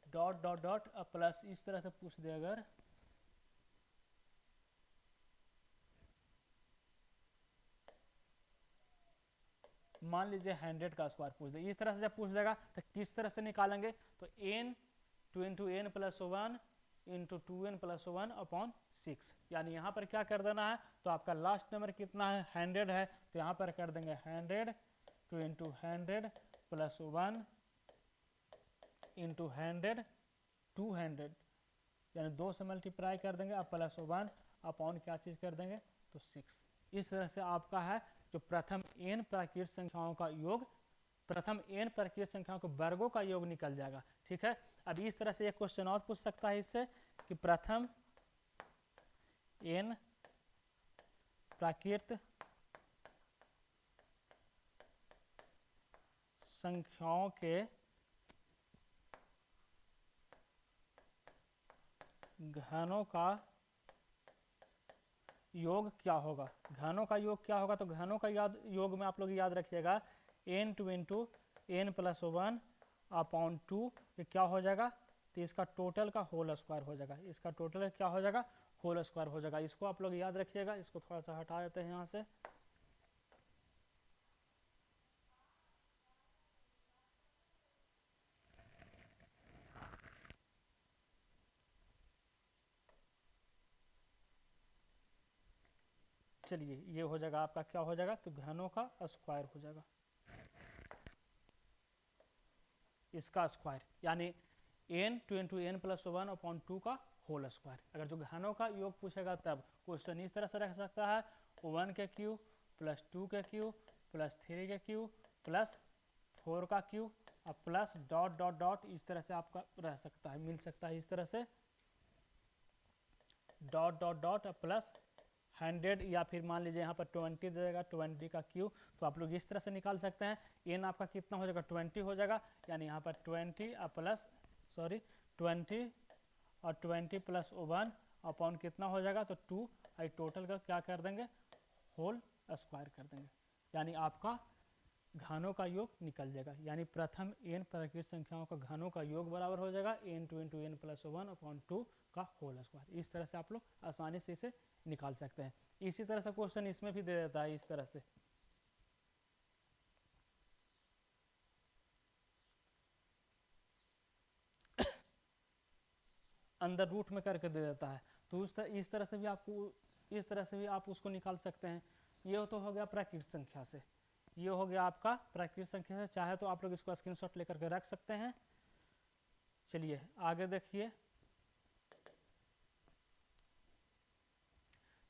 डॉट डॉट डॉट प्लस इस तरह से पूछ दे, अगर मान लीजिए 100 का स्क्वायर पूछ दे, इस तरह से जब पूछ देगा तो किस तरह से निकालेंगे, तो n×n+1 × 2n+1/6, यानी यहाँ पर क्या कर देना है, तो आपका लास्ट नंबर कितना है, 100 है, तो यहाँ पर कर देंगे 100 × 100+1 × 100 200, यानी 2 से मल्टीप्लाई कर देंगे, अब +1 अपॉन क्या चीज़ कर देंगे, तो 6। इस तरह से आपका है जो प्रथम n प्राकृत संख्याओं का योग, प्रथम n प्राकृत संख्याओं के वर्गों का योग निकल जाएगा। ठीक है। अब इस तरह से एक क्वेश्चन और पूछ सकता है इससे कि प्रथम n प्राकृत संख्याओं के घनों का योग क्या होगा, घनों का योग क्या होगा, तो घनों का योग में आप लोग याद रखिएगा n×n+1/2, ये क्या हो जाएगा, तो इसका टोटल का होल स्क्वायर हो जाएगा, इसका टोटल क्या हो जाएगा, होल स्क्वायर हो जाएगा। इसको आप लोग याद रखिएगा। इसको थोड़ा सा हटा देते हैं यहाँ से। चलिए ये हो जाएगा आपका, क्या हो जाएगा, तो घनों का स्क्वायर हो जाएगा, इसका स्क्वायर, यानी n×n+1/2 का होल स्क्वायर। अगर जो घनों का योग पूछेगा तब क्वेश्चन इस तरह से रख सकता है, 1 के क्यूब प्लस 2 के क्यूब प्लस 3 के क्यूब प्लस 4 का क्यूब और प्लस डॉट डॉट डॉट, इस तरह से आपका रह सकता है, मिल सकता है इस तरह से, डॉट डॉट डॉट प्लस 100, या फिर मान लीजिए यहाँ पर 20 दे देगा, 20 का क्यूब, तो आप लोग इस तरह से निकाल सकते हैं। n आपका कितना हो जाएगा, 20 हो जाएगा, यानी यहाँ पर 20 और 20 प्लस 1 अपॉन कितना हो जाएगा, तो 2, और टोटल का क्या कर देंगे, होल स्क्वायर कर देंगे, यानी आपका घनों का योग निकल जाएगा। यानी प्रथम n प्राकृत संख्याओं का घनों का योग बराबर हो जाएगा n×n+1/2 का होल स्क्वायर। इस तरह से आप लोग आसानी से इसे निकाल सकते हैं। इसी तरह से क्वेश्चन इसमें भी दे देता है इस तरह से, अंदर रूट में करके दे देता है, तो इस तरह से भी आपको, इस तरह से भी आप उसको निकाल सकते हैं। ये तो हो गया प्राकृत संख्या से, ये हो गया आपका प्राकृत संख्या से। चाहे तो आप लोग इसको स्क्रीनशॉट लेकर के रख सकते हैं। चलिए आगे देखिए,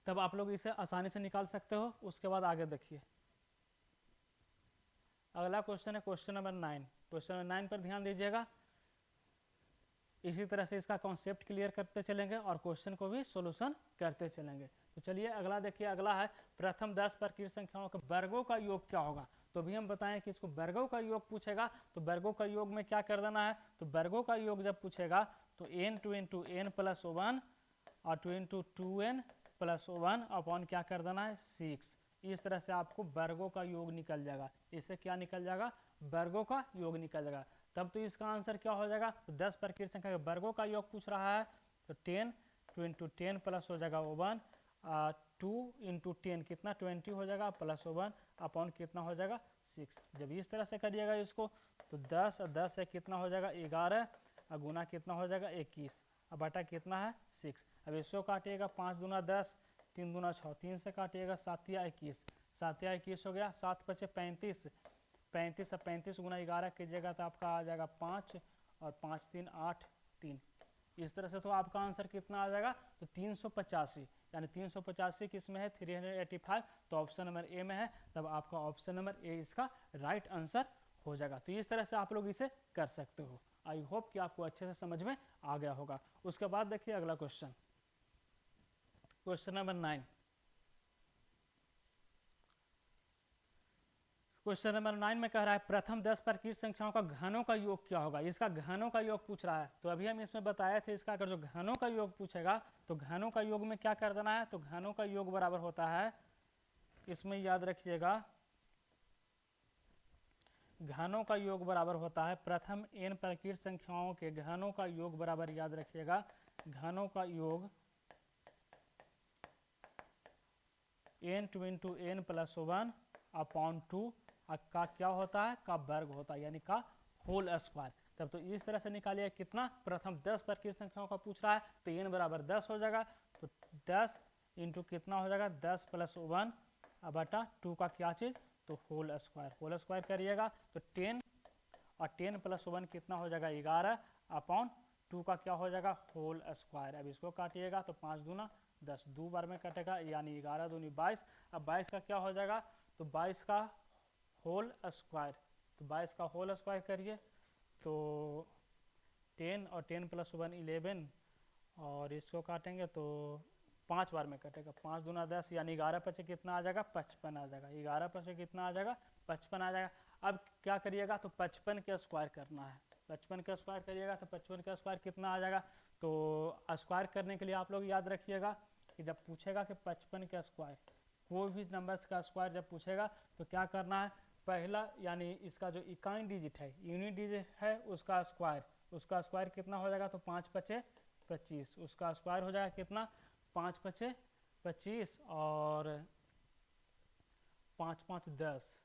तब आप लोग इसे आसानी से निकाल सकते हो। उसके बाद आगे देखिए, अगला क्वेश्चन है क्वेश्चन नंबर 9। क्वेश्चन नंबर 9 पर ध्यान दीजिएगा। इसी तरह से इसका कॉन्सेप्ट क्लियर करते चलेंगे और क्वेश्चन को भी सॉल्यूशन करते चलेंगे। तो चलिए अगला देखिए, अगला है प्रथम 10 प्राकृत संख्याओं के वर्गों का योग क्या होगा। तो भी हम बताएं कि इसको वर्गों का योग पूछेगा तो वर्गों का योग में क्या कर देना है, तो वर्गों का योग जब पूछेगा तो n×n+1 और 2n+1 अपॉन क्या कर देना है, 6। इस तरह से आपको वर्गों का योग निकल जाएगा। इससे क्या निकल जाएगा? वर्गों का योग निकल जाएगा। तब तो इसका आंसर क्या हो जाएगा? तो 10 प्रकृत संख्या के वर्गों का योग पूछ रहा है, तो 10 2 इंटू 10 प्लस हो जाएगा 1, 2 इंटू 10 कितना 20 हो जाएगा, प्लस 1 अपॉन कितना हो जाएगा 6। जब इस तरह से करिएगा इसको तो 10 और 10 है कितना हो जाएगा 11, और गुना कितना हो जाएगा 21, अब बटा कितना है 6। अब इसको काटिएगा 5 दूना 10, 3 दूना 6, 3 से काटिएगा 7 या 21, 7 या 21 हो गया, 7 बचे 35, 35 और 35 गुना 11 कीजिएगा तो आपका आ जाएगा 5, और 5 3 8 3। इस तरह से तो आपका आंसर कितना आ जाएगा? तो 385, यानी 385 किस में है? 385, तो ऑप्शन नंबर ए में है। तब आपका ऑप्शन नंबर ए इसका राइट आंसर हो जाएगा। तो इस तरह से आप लोग इसे कर सकते हो। आई होप कि आपको अच्छे से समझ में आ गया होगा। उसके बाद देखिए अगला question, question number 9। Question number 9 में कह रहा है प्रथम 10 प्रकृत संख्याओं का घनों का योग क्या होगा। इसका घनों का योग पूछ रहा है। तो अभी हम इसमें बताए थे, इसका अगर जो घनों का योग पूछेगा तो घनों का योग में क्या कर देना है? तो घनों का योग बराबर होता है, इसमें याद रखिएगा, घनों का योग बराबर होता है प्रथम n प्रकृत संख्याओं के घनों का योग बराबर, याद रखिएगा, घनों का योग n two into n plus 1 upon 2 का क्या होता है? का वर्ग होता है, यानी का होल स्क्वायर। तब तो इस तरह से निकालिए कितना? प्रथम 10 प्रकृत संख्याओं का पूछ रहा है, तो n बराबर 10 हो जाएगा, तो 10 इंटू कितना हो जाएगा 10 प्लस 1 बटा 2 का क्या चीज़? तो होल स्क्वायर। होल स्क्वायर करिएगा तो 10, और 10 प्लस 1 कितना हो जाएगा 11 अपॉन 2 का क्या हो जाएगा? Whole square. अब इसको काटिएगा तो 5 दूना 10, 2 बार में कटेगा, यानी 11 दूनी 22। अब 22 का क्या हो जाएगा? तो 22 का होल स्क्वायर, तो 22 का होल स्क्वायर करिए तो 10 और 10 प्लस 1 11, और इसको काटेंगे तो 5 बार में कटेगा, 5 दूना 10, यानी 11 पचे कितना आ जाएगा? 55 आ जाएगा। 11 पचे कितना आ जाएगा? 55 आ जाएगा। अब क्या करिएगा? तो 55 के स्क्वायर करना है। 55 का स्क्वायर करिएगा तो 55 का स्क्वायर कितना आ जाएगा? तो स्क्वायर करने के लिए आप लोग याद रखिएगा कि जब पूछेगा कि 55 का स्क्वायर, कोई भी नंबर्स का स्क्वायर जब पूछेगा तो क्या करना है? पहला यानी इसका जो इकाई डिजिट है, यूनिट डिजिट है, उसका स्क्वायर कितना हो जाएगा? तो 5 पचे 25, उसका स्क्वायर हो जाएगा कितना? 5 पचे 25, और 5 5 10,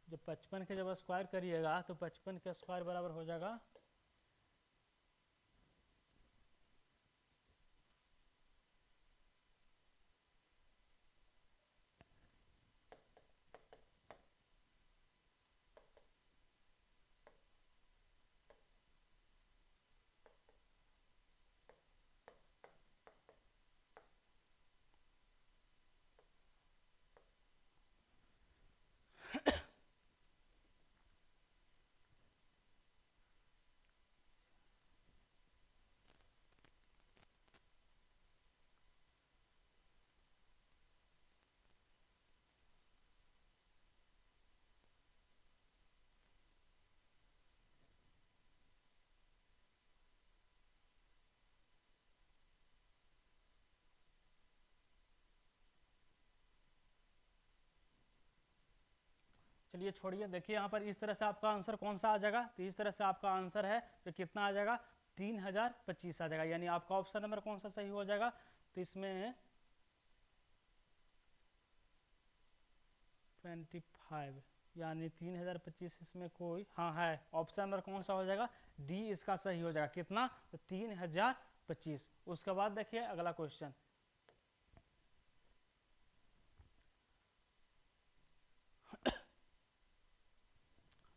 जब 55 के जब स्क्वायर करिएगा तो 55 के स्क्वायर बराबर हो जाएगा, चलिए छोड़िए, देखिए यहाँ पर इस तरह से आपका आंसर कौन सा आ जाएगा? तो इस तरह से आपका आंसर है तो कितना आ जाएगा? 3025 आ जाएगा, यानी आपका ऑप्शन नंबर कौन सा सही हो जाएगा? तो इसमें 25, यानी 3025 इसमें कोई, हाँ है, ऑप्शन नंबर कौन सा हो जाएगा? डी इसका सही हो जाएगा। कितना? तो 3025। उसके बाद देखिए अगला क्वेश्चन,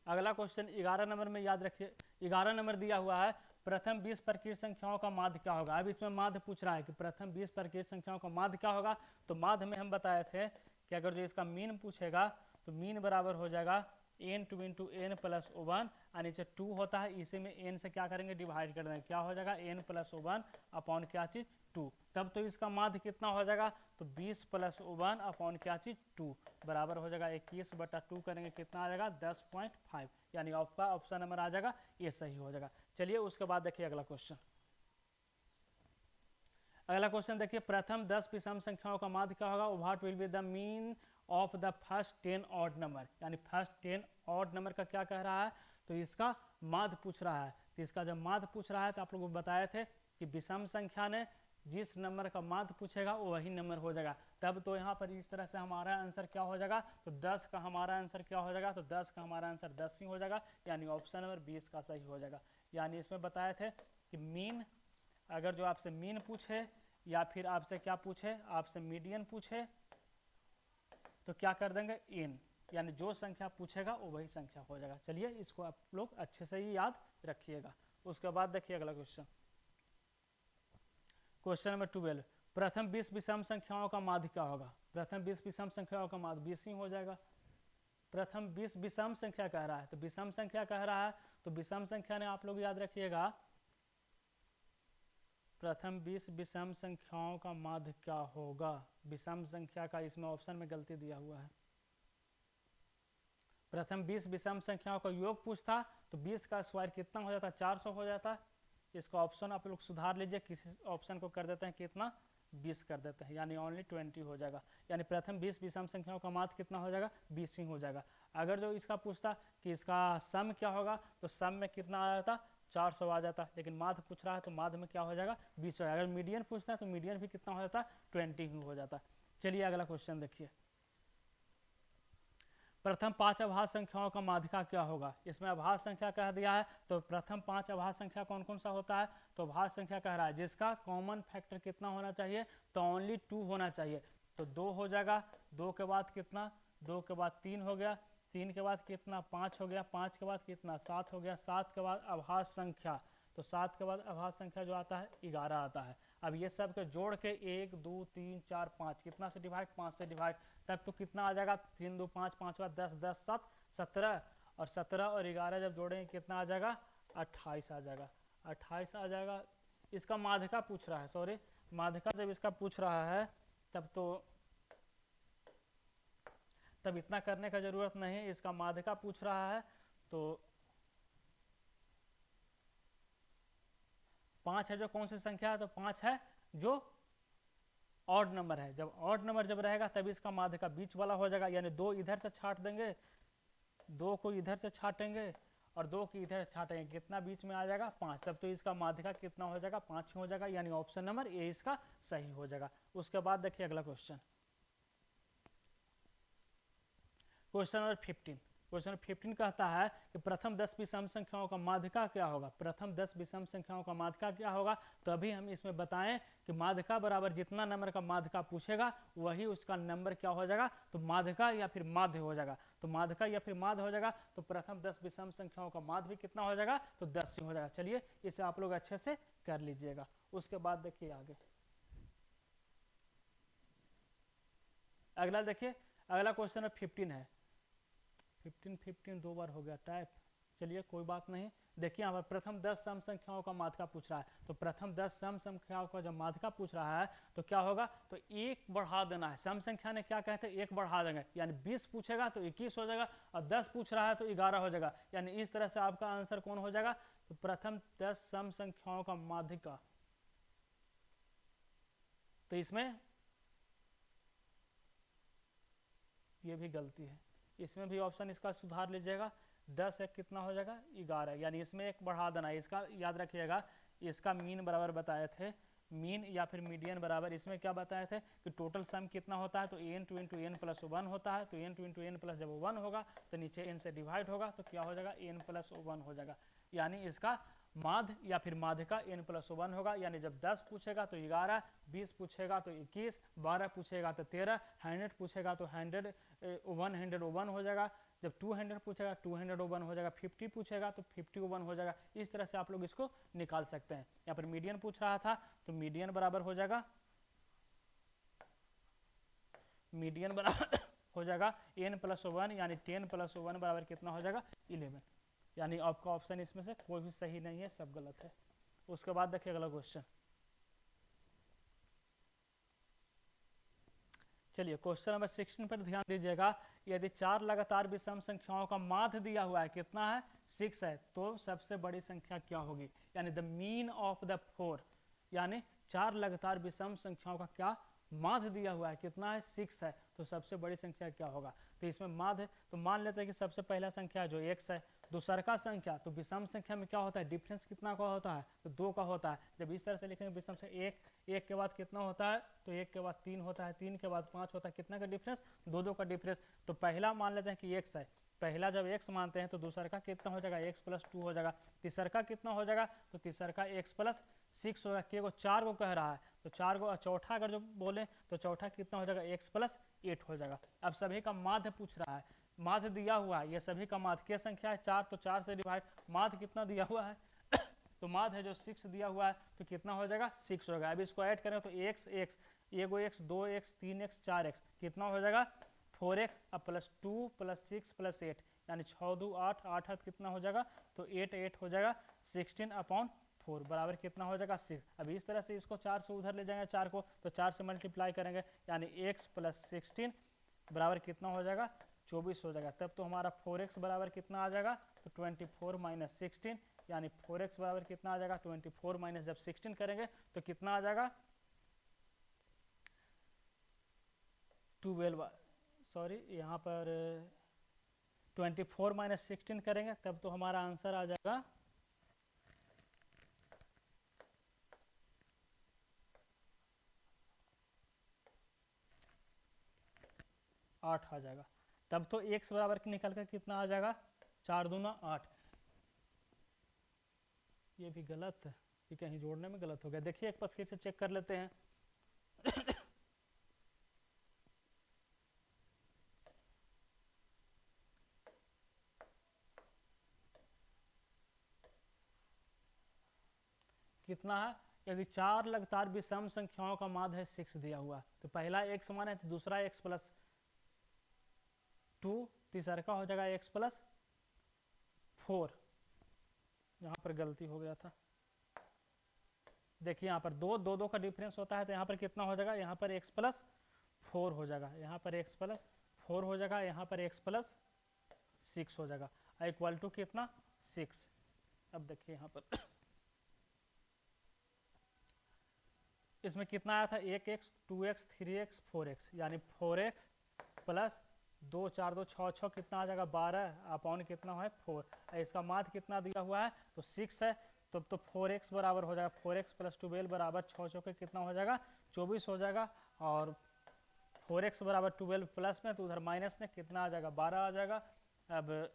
अगला क्वेश्चन 11 नंबर में याद रखिए, 11 नंबर दिया हुआ है प्रथम 20 प्रकृत संख्याओं का माध्य क्या होगा। अब इसमें माध्य पूछ रहा है कि प्रथम 20 प्रकृत संख्याओं का माध्य क्या होगा। तो माध्य में हम बताए थे कि अगर जो इसका मीन पूछेगा तो मीन बराबर हो जाएगा n two into n plus one और नीचे 2 होता है, इसी में n से क्या करेंगे डिवाइड कर देंगे, क्या हो जाएगा n प्लस वन अपॉन क्या चीज़ 2। तब तो इसका माध्य कितना हो जाएगा, तो 20 प्लस वन अपॉन क्या चीज़ 2 बराबर हो जाएगा 21/2 करेंगे कितना आ जाएगा 10.5, यानी आपका ऑप्शन नंबर आ जाएगा ये सही हो जाएगा। चलिए उसके बाद देखिए अगला क्वेश्चन। अगला क्वेश्चन देखिए, प्रथम 10 विषम संख्याओं का माध्य क्या होगा, what will be the mean of the first 10 odd number, यानी फर्स्ट 10 ऑड नंबर का क्या कह रहा है, तो इसका माध्य पूछ रहा है। तो इसका जब माध्य पूछ रहा है तो आप लोगों को बताए थे कि विषम संख्या ने जिस नंबर का माध्य पूछेगा वो वही नंबर हो जाएगा। तब तो यहाँ पर इस तरह से हमारा आंसर क्या हो जाएगा, तो 10 का हमारा आंसर क्या हो जाएगा, तो 10 का हमारा आंसर 10 ही हो जाएगा, यानी ऑप्शन नंबर 20 का सही हो जाएगा। यानी इसमें बताए थे कि मीन, अगर जो आपसे मीन पूछे या फिर आपसे क्या पूछे, आपसे मीडियन पूछे तो क्या कर देंगे इन, यानी जो संख्या पूछेगा वो वही संख्या हो जाएगा। चलिए इसको आप लोग अच्छे से ही याद रखिएगा। उसके बाद देखिए अगला क्वेश्चन, क्वेश्चन नंबर 12, प्रथम 20 विषम संख्याओं का माध्य क्या होगा। प्रथम 20 विषम संख्याओं का माध्य 20 ही हो जाएगा। प्रथम 20 विषम संख्या कह रहा है, तो विषम संख्या कह रहा है तो विषम संख्या ने आप लोग याद रखिएगा, प्रथम 20 विषम संख्याओं का माध्य क्या होगा। विषम संख्या का इसमें ऑप्शन में गलती दिया हुआ है। प्रथम 20 विषम संख्याओं का योग पूछता तो 20 का स्क्वायर कितना हो जाता, 400 हो जाता। इसका ऑप्शन आप लोग सुधार लीजिए, किसी ऑप्शन को कर देते हैं कितना 20 कर देते हैं, यानी ओनली 20 हो जाएगा। यानी प्रथम 20 विषम संख्याओं का माध्य कितना हो जाएगा 20 ही हो जाएगा। अगर जो इसका पूछता कि इसका सम क्या होगा तो सम में कितना आ जाता 400 आ जाता, लेकिन माध्य पूछ रहा है तो माध्य में क्या हो जाएगा 20 हो जाएगा। अगर मीडियन पूछता है तो मीडियन भी कितना हो जाता 20 ही हो जाता। चलिए अगला क्वेश्चन देखिए, प्रथम 5 अभाज्य संख्याओं का माध्य का क्या होगा। इसमें अभाज्य संख्या कह दिया है, तो प्रथम 5 अभाज्य संख्या कौन कौन सा होता है, तो अभाज्य संख्या कह रहा है जिसका कॉमन फैक्टर कितना होना चाहिए, तो ओनली 2 होना चाहिए। तो 2 हो जाएगा, 2 के बाद कितना, 2 के बाद 3 हो गया, 3 के बाद कितना 5 हो गया, 5 के बाद कितना 7 हो गया, 7 के बाद अभाज्य संख्या, तो 7 के बाद अभाज्य संख्या जो आता है 11 आता है। अब ये सब के जोड़ के 1 2 3 4 5 कितना से डिवाइड, 5 से डिवाइड, तब तो कितना आ जाएगा 3 2 5 5 10 10 7 17, और 17 और 11 जब जोड़ेंगे कितना आ जाएगा 28 आ जाएगा, 28 आ जाएगा। इसका माध्यका पूछ रहा है, सॉरी माध्यका जब इसका पूछ रहा है तब इतना करने का जरूरत नहीं, इसका माध्यका पूछ रहा है तो 5 है जो कौन सी संख्या है, तो 5 है जो ऑड नंबर है। जब ऑड नंबर जब रहेगा तभी इसका माध्य का बीच वाला हो जाएगा, यानी 2 इधर से छाट देंगे, 2 को इधर से छाटेंगे और 2 को इधर छाटेंगे, कितना बीच में आ जाएगा 5, तब तो इसका माध्य का कितना हो जाएगा 5 ही हो जाएगा, यानी ऑप्शन नंबर ए इसका सही हो जाएगा। उसके बाद देखिए अगला क्वेश्चन, क्वेश्चन नंबर 15। क्वेश्चन 15 कहता है कि प्रथम 10 विषम संख्याओं का माध्यका क्या होगा। प्रथम 10 विषम संख्याओं का माध्यका क्या होगा, तो अभी हम इसमें बताएं कि माध्यका बराबर जितना नंबर का माध्यका पूछेगा वही उसका नंबर क्या हो जाएगा, तो माध्यका या फिर माध्य हो जाएगा। तो माध्यका या फिर माध्य हो जाएगा, तो प्रथम 10 विषम संख्याओं का माध्य भी कितना हो जाएगा, तो 10 ही हो जाएगा। चलिए इसे आप लोग अच्छे से कर लीजिएगा। उसके बाद देखिए आगे अगला देखिए, अगला क्वेश्चन 15 है। 15 दो बार हो गया टाइप, चलिए कोई बात नहीं। देखिए यहाँ पर प्रथम 10 सम संख्याओं का माध्यका पूछ रहा है, तो प्रथम 10 सम संख्याओं का जब माध्यका पूछ रहा है तो क्या होगा, तो 1 बढ़ा देना है। सम संख्या ने क्या कहते हैं 1 बढ़ा देंगे, यानी 20 पूछेगा तो 21 हो जाएगा, और 10 पूछ रहा है तो 11 हो जाएगा, यानी इस तरह से आपका आंसर कौन हो जाएगा, तो प्रथम 10 सम संख्याओं का माध्यका। तो इसमें ये भी गलती है, इसमें भी ऑप्शन इसका सुधार लीजिएगा। 10 एक कितना हो जाएगा 11, यानी इसमें 1 बढ़ा देना है। इसका याद रखिएगा, इसका मीन बराबर बताए थे, मीन या फिर मीडियन बराबर, इसमें क्या बताए थे कि टोटल सम कितना होता है, तो n two into n plus 1 होता है। तो n two into n plus जब 1 होगा तो नीचे n से डिवाइड होगा, तो क्या हो जाएगा n प्लस 1 हो जाएगा, यानी इसका माध्य या फिर माध्य का n प्लस 1 होगा। यानी जब 10 पूछेगा तो 11, 20 पूछेगा तो 21, 12 पूछेगा तो 13, 100 पूछेगा तो 101 हो जाएगा, जब 200 पूछेगा 201 हो जाएगा, 50 पूछेगा तो 51 हो जाएगा। इस तरह से आप लोग इसको निकाल सकते हैं। यहाँ पर मीडियन पूछ रहा था तो मीडियन बराबर हो जाएगा, मीडियन बराबर हो जाएगा n+1 यानी 10+1 बराबर कितना हो जाएगा 11। यानी आपका ऑप्शन इसमें से कोई भी सही नहीं है, सब गलत है। उसके बाद देखिए अगला क्वेश्चन। चलिए क्वेश्चन नंबर 16 पर ध्यान दीजिएगा। यदि 4 लगातार विषम संख्याओं का माध्य दिया हुआ है, कितना है 6 है, तो सबसे बड़ी संख्या क्या होगी, यानी द मीन ऑफ द 4, यानी 4 लगातार विषम संख्याओं का क्या माध्य दिया हुआ है, कितना है 6 है, तो सबसे बड़ी संख्या क्या होगा। तो इसमें माध्य तो मान लेते हैं कि सबसे पहला संख्या जो x है, दूसरा का संख्या, तो विषम संख्या में क्या होता है डिफरेंस कितना का होता है, तो 2 का होता है। जब इस तरह से लिखेंगे विषम से एक के बाद कितना होता है, तो 1 के बाद 3 होता है, 3 के बाद 5 होता है, कितना का डिफरेंस 2 का डिफरेंस। तो पहला मान लेते हैं कि x है, पहला जब x मानते हैं तो दूसरा का कितना हो जाएगा x+2 हो जाएगा, तीसरा का कितना हो जाएगा, तो तीसरा का x+6 होगा। के को 4 को कह रहा है, तो 4 को चौथा अगर जो बोले तो चौथा कितना हो जाएगा x+8 हो जाएगा। अब सभी का माध्य पूछ रहा है, माध्य दिया हुआ है, ये सभी का माध्य क्या संख्या है 4, तो 4 से डिवाइड, माध्य कितना दिया हुआ है तो माध्य है जो 6 दिया हुआ है, तो कितना हो जाएगा 6 होगा। अब इसको ऐड करें तो x 1x 2x 3x 4x कितना हो जाएगा 4x, अब +2 +6 +8 यानी 6 2 8 8 8 कितना हो जाएगा, तो 8 हो जाएगा 16/4 बराबर कितना हो जाएगा 6। अब इस तरह से इसको 4 से उधर ले जाएंगे 4 को, तो 4 से मल्टीप्लाई करेंगे यानी x+16 बराबर कितना हो जाएगा 24 हो जाएगा। तब तो हमारा 4x बराबर कितना आ जाएगा, तो 24 - 16 यानी 4x बराबर कितना आ जाएगा 24 जब 16 करेंगे तो कितना आ जाएगा 12, सॉरी यहाँ पर 24 - 16 करेंगे तब तो हमारा आंसर आ जाएगा 8 आ जाएगा। तब तो x बराबर निकल कर कितना आ जाएगा 4 दूना 8। ये भी गलत है, ये कहीं जोड़ने में गलत हो गया। देखिए एक बार फिर से चेक कर लेते हैं कितना है, यदि 4 लगातार विषम संख्याओं का माध्य है 6 दिया हुआ, तो पहला x माना है तो दूसरा x+2, तीसरा का हो जाएगा x+4। यहाँ पर गलती हो गया था, देखिए यहाँ पर 2 का डिफरेंस होता है, तो यहाँ पर कितना हो जाएगा, यहाँ पर x+4 हो जाएगा, यहाँ पर x+4 हो जाएगा, यहाँ पर x+6 हो जाएगा, इक्वल टू कितना 6। अब देखिए यहाँ पर इसमें कितना आया था 1x 2x 3x 4x यानी 4x प्लस 2 4 2 6 6 कितना आ जाएगा 12 अपॉन कितना है 4। इसका माध्य कितना दिया हुआ है तो 6 है, तो 4x बराबर हो जाएगा 4x + 12 बराबर 6 6 कितना हो जाएगा 24 हो जाएगा। और 4x बराबर 12 प्लस में तो उधर माइनस में कितना आ जाएगा 12 आ जाएगा। अब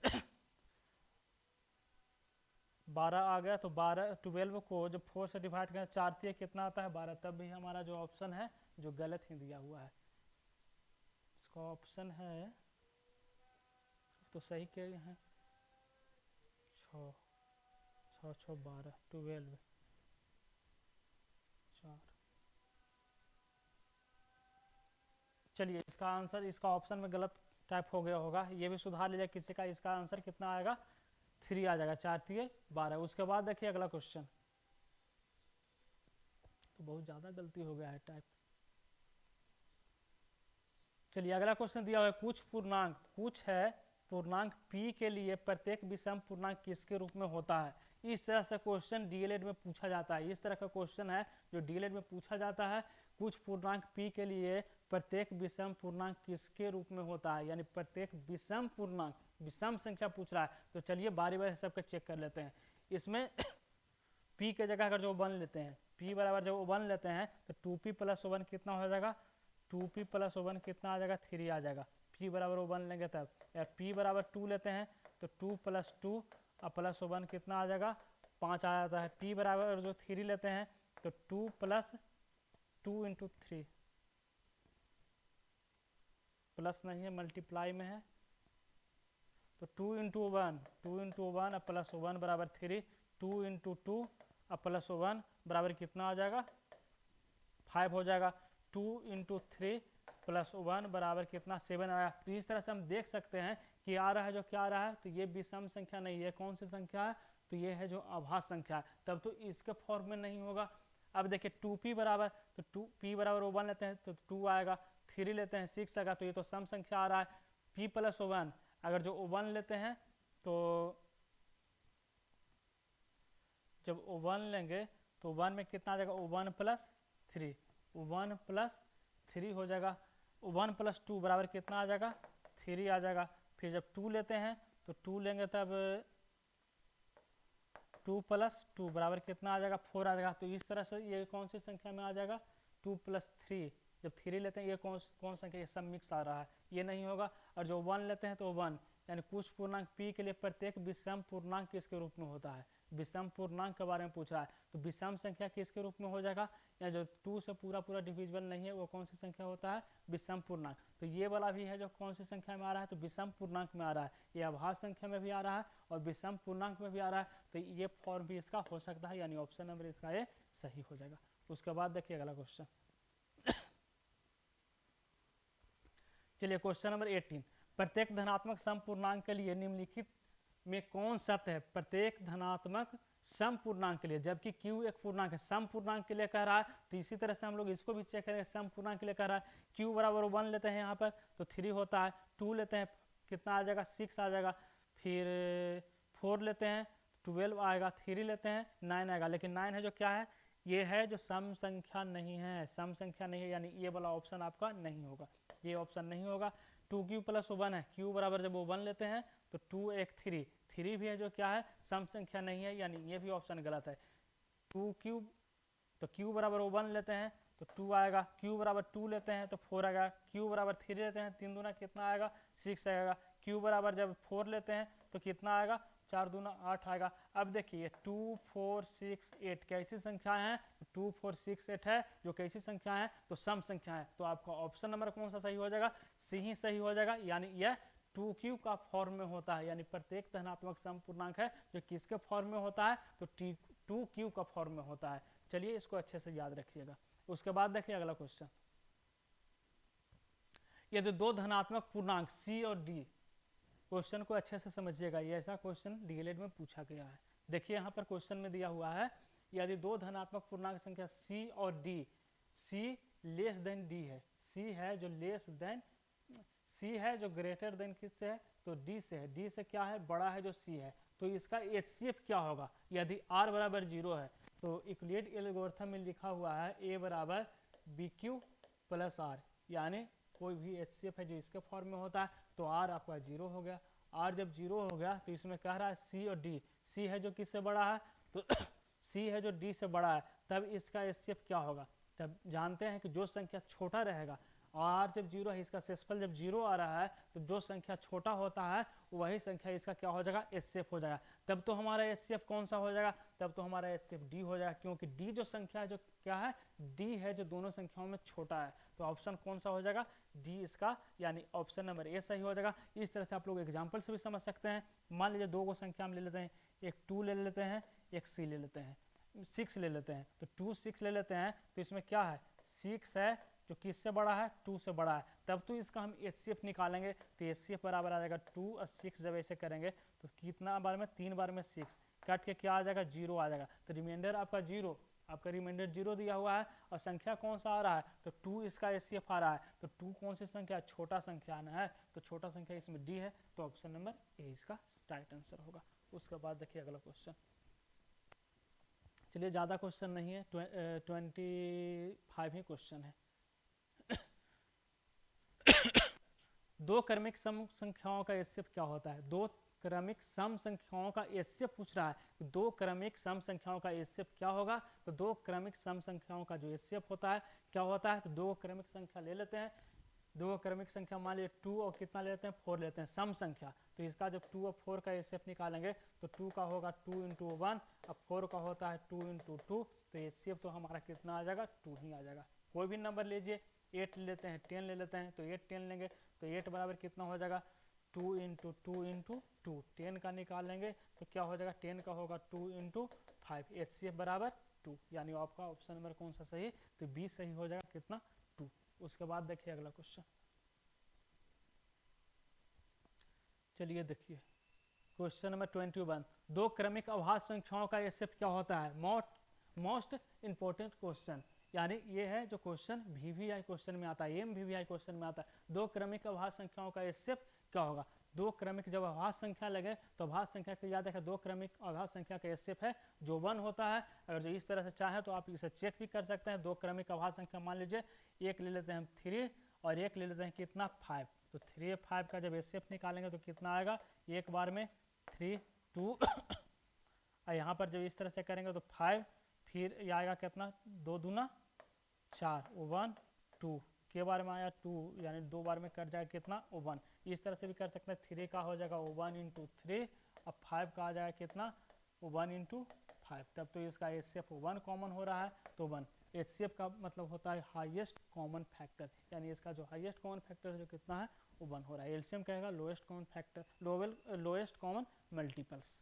12 आ गया तो 12 को जब 4 से डिवाइड करें 4 3 कितना आता है 12, तब भी हमारा जो ऑप्शन है जो गलत ही दिया हुआ है। इसका ऑप्शन है तो सही क्या है 6 6 6 12 12 4। चलिए इसका आंसर इसका ऑप्शन में गलत टाइप हो गया होगा, ये भी सुधार लीजिए किसी का। इसका आंसर कितना आएगा 3 आ जाएगा, 4 3 12। उसके बाद देखिए अगला क्वेश्चन, तो बहुत ज़्यादा गलती हो गया है टाइप। चलिए अगला क्वेश्चन दिया हुआ है कुछ है पूर्णांक p के लिए प्रत्येक विषम पूर्णांक किसके रूप में होता है। इस तरह से क्वेश्चन डीएलएड में पूछा जाता है, इस तरह का क्वेश्चन है जो डीएलएड में पूछा जाता है। कुछ पूर्णांक p के लिए प्रत्येक विषम पूर्णांक किसके रूप में होता है, यानी प्रत्येक विषम पूर्णांक विषम संख्या पूछ रहा है। तो चलिए बारी बारी सबके चेक कर लेते हैं। इसमें p के जगह अगर जो 1 लेते हैं, p बराबर जब 1 लेते हैं तो 2p + 1 कितना हो जाएगा 2p + 1 कितना आ जाएगा 3 आ जाएगा। p बराबर 1 लेंगे तब, या p बराबर 2 लेते हैं तो 2 + 2 + 1 कितना आ जाएगा 5 आ जाता है। p बराबर जो 3 लेते हैं तो 2 + 2 × 3 प्लस नहीं है मल्टीप्लाई में है, तो 2 × 1 + 1 बराबर 3, 2 × 2 + 1 बराबर कितना आ जाएगा 5 हो जाएगा। 2 × 3 प्लस 1 बराबर कितना 7 आया। तो इस तरह से हम देख सकते हैं कि आ रहा है जो क्या आ रहा है, तो ये विषम संख्या नहीं है, कौन सी संख्या है, तो ये है जो अभाज्य संख्या है, तब तो इसके फॉर्म में नहीं होगा। अब देखिए 2p बराबर, तो 2p बराबर 1 लेते हैं तो 2 आएगा, 3 लेते हैं 6 आएगा, तो ये तो सम संख्या आ रहा है। p प्लस 1, अगर जो 1 लेते हैं तो जब 1 लेंगे तो 1 में कितना आ जाएगा, 1 प्लस 3, 1 प्लस 3 हो जाएगा। 1 प्लस 2 बराबर कितना आ जाएगा, 3 आ जाएगा। फिर जब 2 लेते हैं तो 2 लेंगे तब 2 प्लस 2 बराबर कितना आ जाएगा, 4 आ जाएगा। तो इस तरह से ये कौन सी संख्या में आ जाएगा, 2 प्लस 3। जब 3 लेते हैं ये कौन संख्या, ये सब मिक्स आ रहा है, ये नहीं होगा। और जो 1 लेते हैं तो 1, यानी कुछ पूर्णांक p के लिए प्रत्येक विषम पूर्णांक किसके रूप में होता है, विषम पूर्णांक के बारे में पूछ रहा है। तो विषम संख्या किसके रूप में हो जाएगा, या जो 2 से पूरा डिविजिबल नहीं है वो कौन सी संख्या होता है, विषम पूर्णांक। तो ये वाला भी है जो कौन सी संख्या में आ रहा है, तो विषम पूर्णांक में आ रहा है। ये अभाज्य संख्या में भी आ रहा है और विषम पूर्णांक में भी आ रहा है, तो ये फॉर्म भी इसका हो सकता है, यानी ऑप्शन नंबर इसका ये सही हो जाएगा। उसके बाद देखिए अगला क्वेश्चन। चलिए क्वेश्चन नंबर 18, प्रत्येक धनात्मक सम पूर्णांक के लिए निम्नलिखित में कौन सत्य है। प्रत्येक धनात्मक सम पूर्णांक के लिए, जबकि q एक पूर्णांक है, सम पूर्णांक के लिए कह रहा है, तो इसी तरह से हम लोग इसको भी चेक करेंगे। सम पूर्णांक के लिए कह रहा है, q बराबर 1 लेते हैं यहाँ पर तो 3 होता है, 2 लेते हैं कितना आ जाएगा, 6 आ जाएगा, फिर 4 लेते हैं 12 आएगा, 3 लेते हैं 9 आएगा। लेकिन 9 है जो क्या है, ये है जो सम संख्या नहीं है, सम संख्या नहीं है, यानी ये वाला ऑप्शन आपका नहीं होगा, ये ऑप्शन नहीं होगा। 2q प्लस 1 है, q बराबर जब 1 लेते हैं तो 2 एक 3 भी है जो क्या है, सम संख्या नहीं है, यानी ये भी ऑप्शन गलत है। 2q, तो q बराबर 1 लेते हैं तो 2 आएगा, q बराबर 2 लेते हैं तो 4 आएगा, q बराबर 3 लेते हैं 3 दूना कितना आएगा, 6 आएगा, q बराबर जब 4 लेते हैं तो कितना आएगा, 4 दूना 8 आएगा। अब देखिए 2 4 6 8 कैसी संख्या है, 2 4 6 8 है जो कैसी संख्या है, तो सम संख्या है। तो आपका ऑप्शन नंबर कौन सा सही हो जाएगा, सी ही सही हो जाएगा, यानी यह 2q का फॉर्म में होता है, यानी प्रत्येक धनात्मक सम पूर्णांक है जो किसके फॉर्म में होता है, तो 2q का फॉर्म में होता है। चलिए इसको अच्छे से याद रखिएगा। उसके बाद देखिए अगला क्वेश्चन, यदि दो धनात्मक पूर्णांक c और d, क्वेश्चन को अच्छे से समझिएगा, ये ऐसा क्वेश्चन डीएलएड में पूछा गया है। देखिए यहाँ पर क्वेश्चन में दिया हुआ है, यदि दो धनात्मक पूर्णांक संख्या c और d, c less than d है, c है जो लेस देन, c है जो ग्रेटर देन किससे है, तो d से है, d से क्या है, बड़ा है जो c है, तो इसका HCF क्या होगा। यदि r बराबर 0 है तो यूक्लिड एल्गोरिथम में लिखा हुआ है a बराबर BQ प्लस r, यानी कोई भी HCF है जो इसके फॉर्म में होता है, तो r आपका 0 हो गया। r जब 0 हो गया तो इसमें कह रहा है c और d, c है जो किससे बड़ा है, तो c है जो d से बड़ा है, तब इसका HCF क्या होगा। तब जानते हैं कि जो संख्या छोटा रहेगा, r जब 0 है, इसका शेषफल जब 0 आ रहा है, तो जो संख्या छोटा होता है वही संख्या इसका क्या हो जाएगा, HCF हो जाएगा। तब तो हमारा HCF कौन सा हो जाएगा, तब तो हमारा HCF d हो जाएगा, क्योंकि d जो संख्या है जो क्या है, d है जो दोनों संख्याओं में छोटा है। तो ऑप्शन कौन सा हो जाएगा, d इसका, यानी ऑप्शन नंबर ए सही हो जाएगा। इस तरह से आप लोग एग्जाम्पल से भी समझ सकते हैं। मान लीजिए दो को संख्या हम ले लेते हैं, एक 2 ले लेते हैं, एक c ले लेते हैं, 6 ले लेते हैं, तो 2 6 ले लेते हैं, तो इसमें क्या है, 6 है जो किससे बड़ा है, 2 से बड़ा है, तब तो इसका हम HCF निकालेंगे, तो HCF बराबर आ जाएगा 2 और 6, जब ऐसे करेंगे तो कितना बार में, 3 बार में 6 काट के क्या आ जाएगा, 0 आ जाएगा। तो रिमाइंडर आपका 0, आपका रिमाइंडर 0 दिया हुआ है, और संख्या कौन सा आ रहा है, तो 2 इसका HCF आ रहा है, तो 2 कौन सी संख्या, छोटा संख्या ना है, तो छोटा संख्या इसमें D है, तो ऑप्शन नंबर ए इसका राइट आंसर होगा। उसके बाद देखिए अगला क्वेश्चन, चलिए ज़्यादा क्वेश्चन नहीं है, 25 ही क्वेश्चन है। दो क्रमिक सम संख्याओं का HCF क्या होता है, दो क्रमिक सम संख्याओं का HCF पूछ रहा है, तो दो क्रमिक सम संख्याओं का HCF क्या होगा, तो दो क्रमिक सम संख्याओं का जो HCF होता है क्या होता है, तो दो क्रमिक संख्या ले लेते हैं, दो क्रमिक संख्या मान लीजिए 2 और कितना लेते हैं, 4 लेते हैं, सम संख्या, तो इसका जब 2 और 4 का HCF निकालेंगे तो 2 का होगा 2 × 1 और 4 का होता है 2 × 2, तो HCF तो हमारा कितना आ जाएगा, 2 ही आ जाएगा। कोई भी नंबर लीजिए, 8 लेते हैं, 10 ले लेते हैं, तो 8 10 लेंगे तो 8 बराबर कितना हो जाएगा, 2 × 2 × 2, 10 का निकालेंगे तो क्या हो जाएगा, 10 का होगा 2 × 5, HCF बराबर 2, यानी आपका ऑप्शन नंबर कौन सा सही, तो बी सही हो जाएगा, कितना, 2। उसके बाद देखिए अगला क्वेश्चन। चलिए देखिए क्वेश्चन नंबर 21, दो क्रमिक अभाज्य संख्याओं का एसएफ क्या होता है? मोस्ट इंपॉर्टेंट क्वेश्चन, यानी ये है जो क्वेश्चन वीवीआई क्वेश्चन में आता है, एमवीवीआई क्वेश्चन में आता है। दो क्रमिक अभाज्य संख्याओं का एसएफ क्या होगा? दो क्रमिक जब अभाज्य संख्या लगे तो अभाज्य संख्या को याद रखें, दो क्रमिक अभाज्य संख्या का एसएफ है जो 1 होता है। अगर जो इस तरह से चाहे तो आप इसे चेक भी कर सकते हैं। दो क्रमिक अभाज्य संख्या मान लीजिए, एक ले लेते हैं हम 3 और एक ले लेते हैं कितना 5, तो 3 5 का जब एसएफ निकालेंगे तो कितना आएगा? एक बार में 3 2 और यहाँ पर जब इस तरह से करेंगे तो 5, फिर ये आएगा कितना 2 दूना 4, 1 2 के बार में आया 2, यानी 2 बार में कट जाएगा कितना 1। इस तरह से भी कर सकते हैं, 3 का हो जाएगा 1 × 3 और 5 का आ जाएगा कितना 1 × 5, तब तो इसका एचसीएफ 1 कॉमन हो रहा है तो 1। एचसीएफ का मतलब होता है हाईएस्ट कॉमन फैक्टर, यानी इसका जो हाईएस्ट कॉमन फैक्टर है जो कितना है वो 1 हो रहा है। एलसीएम कहेगा lowest common factor, lowest common multiples.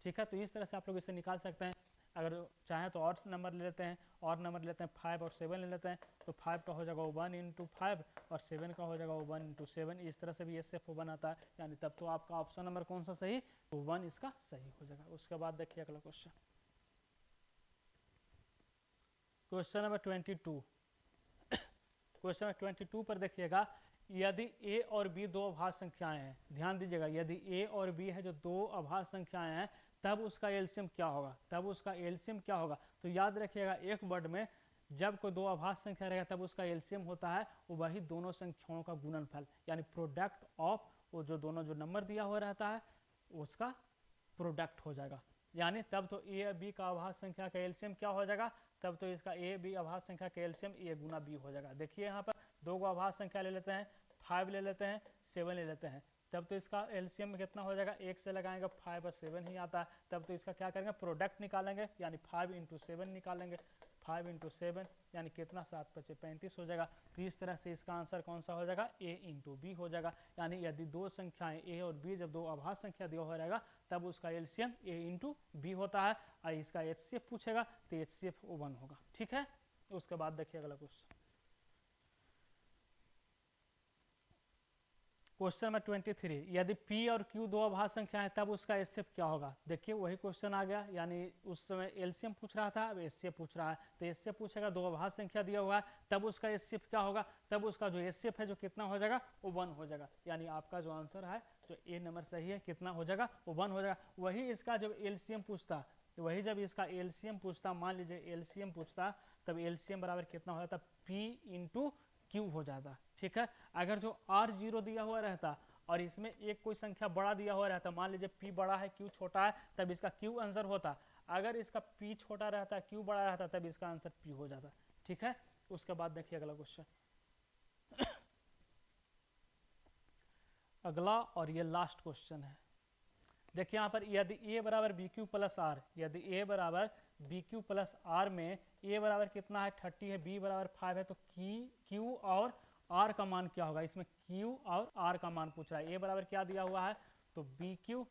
ठीक है, तो इस तरह से आप लोग इसे निकाल सकते हैं। अगर चाहें तो और नंबर ले लेते हैं, और नंबर लेते हैं 5 और 7 ले लेते हैं, तो 5 का हो जाएगा 1 × 5 और 7 का हो जाएगा 1 × 7। इस तरह से भी एचसीएफ 1 आता है, यानी तब तो आपका ऑप्शन नंबर कौन सा सही? तो 1 इसका सही हो जाएगा। उसके बाद देखिए अगला question, question number 22। Question number 22 पर देखिएगा, यदि ए और बी दो अभाज्य संख्याएं हैं, ध्यान दीजिएगा, यदि ए और बी है जो दो अभाज्य संख्याएं हैं, तब उसका एलसीएम क्या होगा? तब उसका एलसीएम क्या होगा? तो याद रखिएगा, एक वर्ड में जब कोई दो अभाज्य संख्या रहेगा तब उसका एलसीएम होता है वो वही दोनों संख्याओं का गुणनफल, यानी प्रोडक्ट ऑफ वो जो दोनों जो नंबर दिया हुआ रहता है उसका प्रोडक्ट हो जाएगा। यानी तब तो ए बी का अभाज्य संख्या का एलसीएम क्या हो जाएगा? तब तो इसका ए बी अभाज्य संख्या का एलसीएम ए गुना बी हो जाएगा। देखिए यहाँ पर दो को अभाज्य संख्या ले लेते हैं, 5 ले लेते हैं, 7 ले लेते हैं, तब तो इसका एलसीएम में कितना हो जाएगा? 1 से लगाएंगे 5 और 7 ही आता है, तब तो इसका क्या करेंगे? प्रोडक्ट निकालेंगे, यानी 5 × 7 निकालेंगे। 5 × 7 यानी कितना? 7 × 5 35 हो जाएगा। तो इस तरह से इसका आंसर कौन सा हो जाएगा? ए × बी हो जाएगा। यानी यदि दो संख्याएं ए और बी जब दो अभाज्य संख्या दिया हुआ रहेगा तब उसका एलसीएम ए × बी होता है, और इसका एचसीएफ पूछेगा तो एचसीएफ 1 होगा। ठीक है, उसके बाद देखिए अगला क्वेश्चन, क्वेश्चन नंबर 23, यदि P और Q दो अभाज्य संख्या है तब उसका एचसीएफ क्या होगा? देखिए वही क्वेश्चन आ गया, यानी उस समय एलसीएम पूछ रहा था, अब एचसीएफ पूछ रहा है, तो एचसीएफ पूछेगा, दो अभाज्य संख्या दिया हुआ है तब उसका एचसीएफ क्या होगा? तब उसका जो एचसीएफ है जो कितना हो जाएगा? वो 1 हो जाएगा। यानी आपका जो आंसर है जो ए नंबर सही है, कितना हो जाएगा? वो 1 हो जाएगा। वही इसका जब एलसीएम पूछता, वही जब इसका एलसीएम पूछता, मान लीजिए एलसीएम पूछता, तब एलसीएम बराबर कितना हो जाता? P × Q हो जाता। ठीक है, अगर जो R0 दिया हुआ रहता और इसमें एक कोई संख्या बड़ा दिया हुआ रहता, मान लीजिए P बड़ा है Q छोटा है, तब इसका Q आंसर होता। अगर इसका P छोटा रहता Q बड़ा रहता तब इसका आंसर P हो जाता। ठीक है, उसके बाद देखिए अगला क्वेश्चन, अगला और ये लास्ट क्वेश्चन है। देखिए यहाँ पर, यदि a बराबर BQ + R, यदि a बराबर BQ + R में a बराबर कितना है? 30 है, b बराबर 5 है, तो Q और R का मान क्या होगा? इसमें Q और R का मान पूछ रहा है। a बराबर क्या दिया हुआ है? तो BQ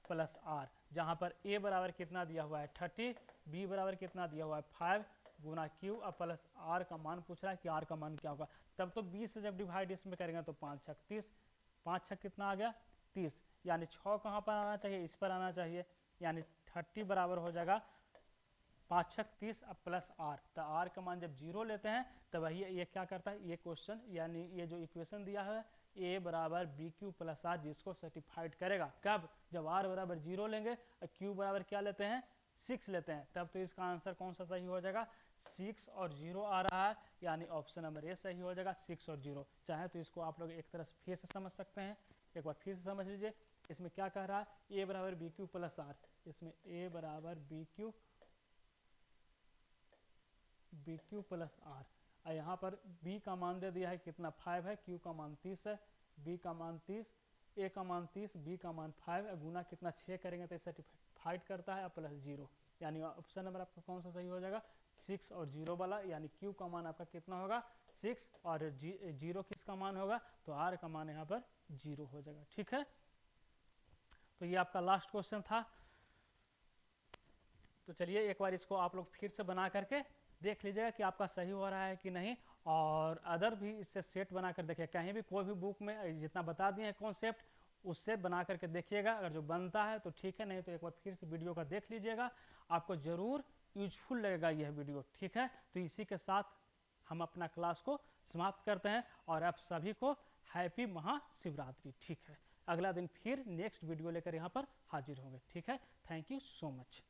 + R, जहाँ पर a बराबर कितना दिया हुआ है? 30, b बराबर कितना दिया हुआ है? 5 गुना Q और प्लस R का मान पूछ रहा है कि R का मान क्या होगा। तब तो 20 से जब डिवाइड इसमें करेंगे तो 5 छक 30, 5 छक कितना आ गया? 30, यानी 6 कहाँ पर आना चाहिए? इस पर आना चाहिए, यानी 30 बराबर हो जाएगा 5 छक 30 अब प्लस R। तो R का मान जब 0 लेते हैं तब ये क्या करता है? ये क्वेश्चन यानी ये जो इक्वेशन दिया है a बराबर BQ + R, जिसको सर्टिफाइड करेगा कब? जब R बराबर 0 लेंगे और Q बराबर क्या लेते हैं? 6 लेते हैं, तब तो इसका आंसर कौन सा सही हो जाएगा? 6 और 0 आ रहा है, यानी ऑप्शन नंबर ए सही हो जाएगा, 6 और 0। चाहे तो इसको आप लोग एक तरह से फिर से समझ सकते हैं, एक बार फिर से समझ लीजिए। इसमें क्या कह रहा है? a बराबर BQ + R, इसमें a बराबर BQ + R, और यहाँ पर b का मान दे दिया है कितना? 5 है, q का मान 30 है, b का मान 30, a का मान 30, b का मान 5, गुना कितना? 6 करेंगे तो सर्टिफाइड करता है प्लस 0, यानी ऑप्शन नंबर आपका कौन सा सही हो जाएगा? 6 और 0 वाला, यानी q का मान आपका कितना होगा? 6 और 0 किसका मान होगा? तो r का मान यहाँ पर 0 हो जाएगा। ठीक है, तो ये आपका लास्ट क्वेश्चन था। तो चलिए एक बार इसको आप लोग फिर से बना करके देख लीजिएगा कि आपका सही हो रहा है कि नहीं। और अदर भी इससे सेट बना कर देखिए, कहीं भी कोई भी बुक में जितना बता दिए हैं कॉन्सेप्ट उससे बना करके देखिएगा। अगर जो बनता है तो ठीक है, नहीं तो एक बार फिर से वीडियो का देख लीजिएगा, आपको ज़रूर यूजफुल लगेगा यह वीडियो। ठीक है, तो इसी के साथ हम अपना क्लास को समाप्त करते हैं और आप सभी को हैप्पी महाशिवरात्रि। ठीक है, अगला दिन फिर नेक्स्ट वीडियो लेकर यहाँ पर हाजिर होंगे। ठीक है, थैंक यू सो मच।